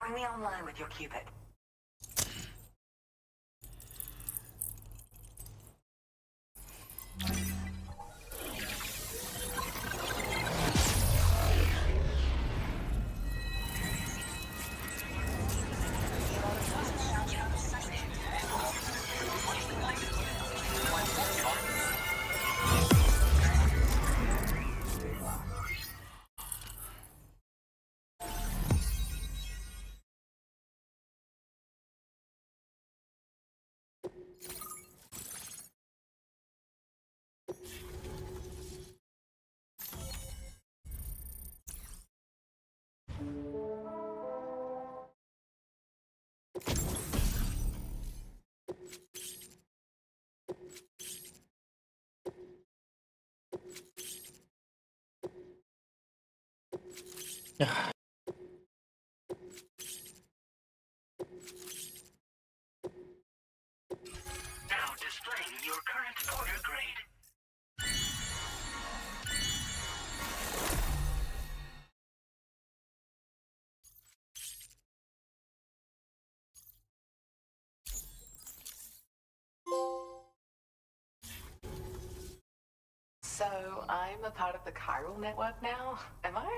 [SPEAKER 11] Bring me online with your Cupid.
[SPEAKER 7] Now displaying your current order grade.
[SPEAKER 11] So, I'm a part of the chiral network now, am I?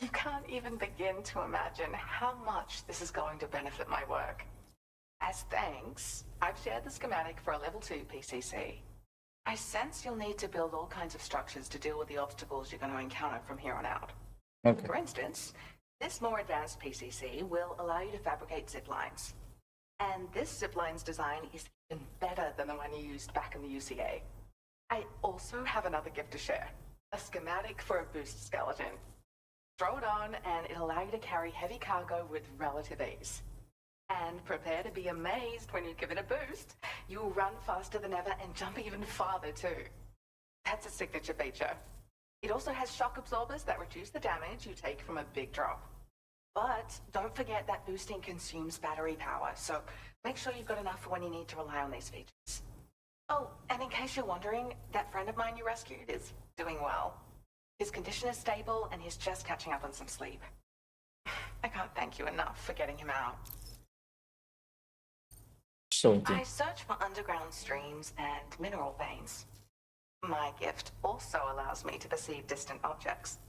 [SPEAKER 11] You can't even begin to imagine how much this is going to benefit my work. As thanks, I've shared the schematic for a level 2 PCC. I sense you'll need to build all kinds of structures to deal with the obstacles you're going to encounter from here on out.
[SPEAKER 1] Okay.
[SPEAKER 11] For instance, this more advanced PCC will allow you to fabricate zip lines. And this zip line's design is even better than the one you used back in the UCA. I also have another gift to share. A schematic for a boost skeleton. Throw it on and it'll allow you to carry heavy cargo with relative ease. And prepare to be amazed when you give it a boost. You'll run faster than ever and jump even farther too. That's a signature feature. It also has shock absorbers that reduce the damage you take from a big drop. But don't forget that boosting consumes battery power, so make sure you've got enough for when you need to rely on these features. Oh, and in case you're wondering, that friend of mine you rescued is doing well. His condition is stable and he's just catching up on some sleep. I can't thank you enough for getting him out. I search for underground streams and mineral veins. My gift also allows me to perceive distant objects.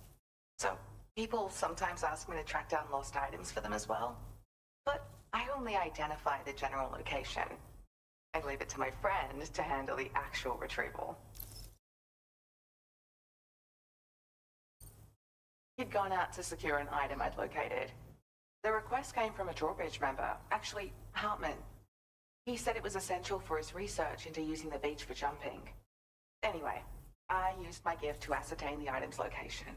[SPEAKER 11] So, people sometimes ask me to track down lost items for them as well. But I only identify the general location. I leave it to my friend to handle the actual retrieval. He'd gone out to secure an item I'd located. The request came from a drawbridge member, actually, Hartman. He said it was essential for his research into using the beach for jumping. Anyway, I used my gift to ascertain the item's location.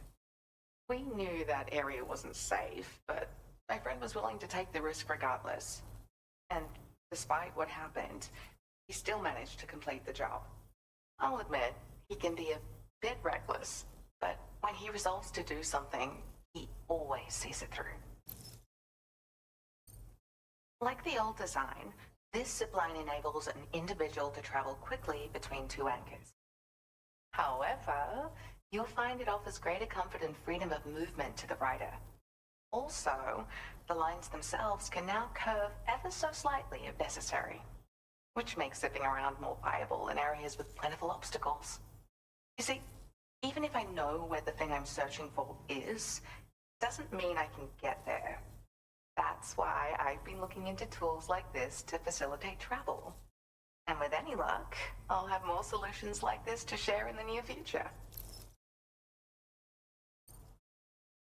[SPEAKER 11] We knew that area wasn't safe, but my friend was willing to take the risk regardless. And despite what happened, he still managed to complete the job. I'll admit, he can be a bit reckless, but when he resolves to do something, he always sees it through. Like the old design, this zipline enables an individual to travel quickly between two anchors. However, you'll find it offers greater comfort and freedom of movement to the rider. Also, the lines themselves can now curve ever so slightly if necessary, which makes zipping around more viable in areas with plentiful obstacles. You see, even if I know where the thing I'm searching for is, doesn't mean I can get there. That's why I've been looking into tools like this to facilitate travel. And with any luck, I'll have more solutions like this to share in the near future.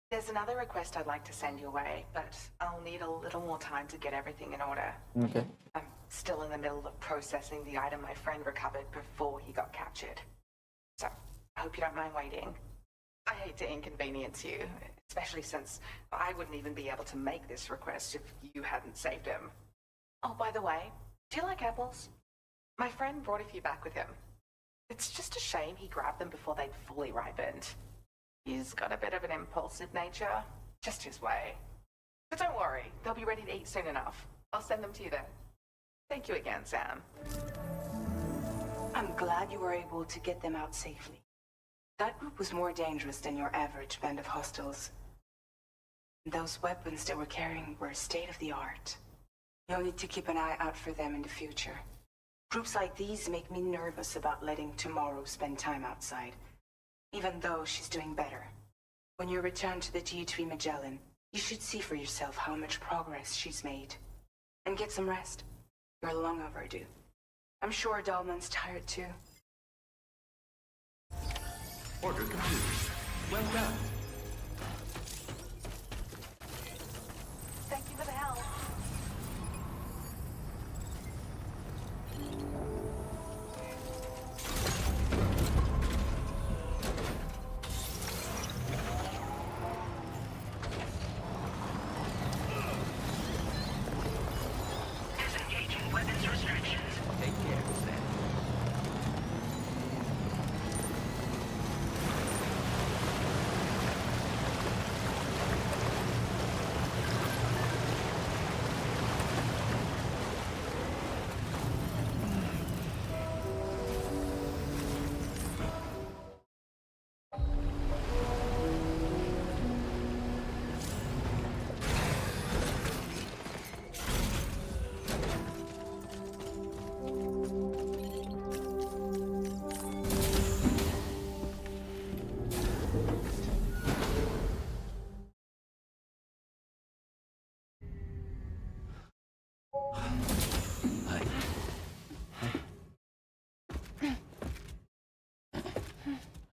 [SPEAKER 11] There's another request I'd like to send your way, but I'll need a little more time to get everything in order.
[SPEAKER 1] Okay.
[SPEAKER 11] I'm still in the middle of processing the item my friend recovered before he got captured. So, I hope you don't mind waiting. I hate to inconvenience you, especially since I wouldn't even be able to make this request if you hadn't saved him. Oh, by the way, do you like apples? My friend brought a few back with him. It's just a shame he grabbed them before they'd fully ripened. He's got a bit of an impulsive nature, just his way. But don't worry, they'll be ready to eat soon enough. I'll send them to you then. Thank you again, Sam. I'm glad you were able to get them out safely. That group was more dangerous than your average band of hostiles. Those weapons they were carrying were state-of-the-art. You'll need to keep an eye out for them in the future. Groups like these make me nervous about letting Tomorrow spend time outside, even though she's doing better. When you return to the DHV Magellan, you should see for yourself how much progress she's made. And get some rest. You're long overdue. I'm sure Dahlman's tired too.
[SPEAKER 13] Order complete. Well done.
[SPEAKER 11] Thank you for the help.
[SPEAKER 7] Disengaging weapons restrictions.
[SPEAKER 13] Take care of that.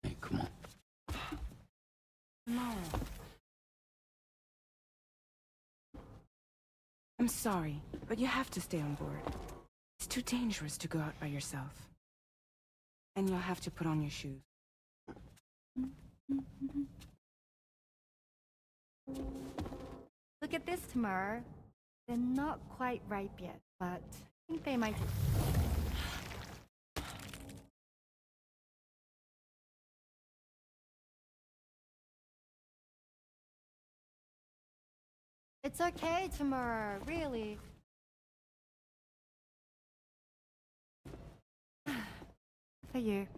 [SPEAKER 13] Hey, come on.
[SPEAKER 4] Tomorrow. I'm sorry, but you have to stay on board. It's too dangerous to go out by yourself. And you'll have to put on your shoes.
[SPEAKER 12] Look at this, Tamara. They're not quite ripe yet, but I think they might. It's okay, Tamara, really. For you.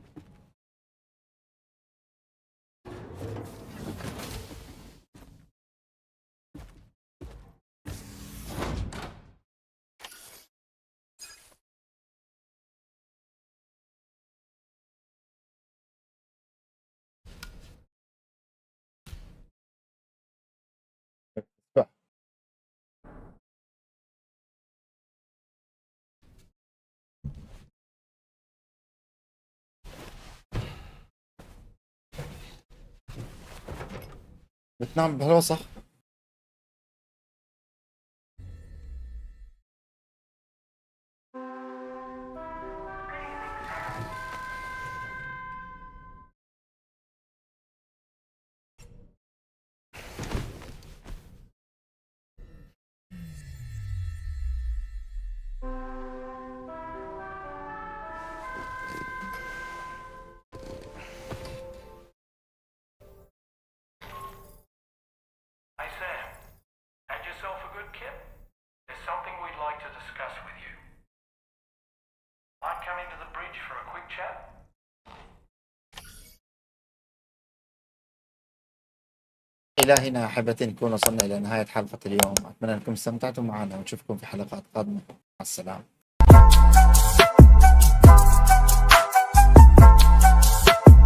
[SPEAKER 1] بتنام بهالوسخ؟
[SPEAKER 6] Hi, Sam. Had yourself a good kip? There's something we'd like to discuss with you. Might come into the bridge for a quick chat?
[SPEAKER 1] إلى هنا أحبتي نكون وصلنا إلى نهاية حلقة اليوم. أتمنى أنكم استمتعتم معنا ونشوفكم في حلقات قادمة. مع السلامة.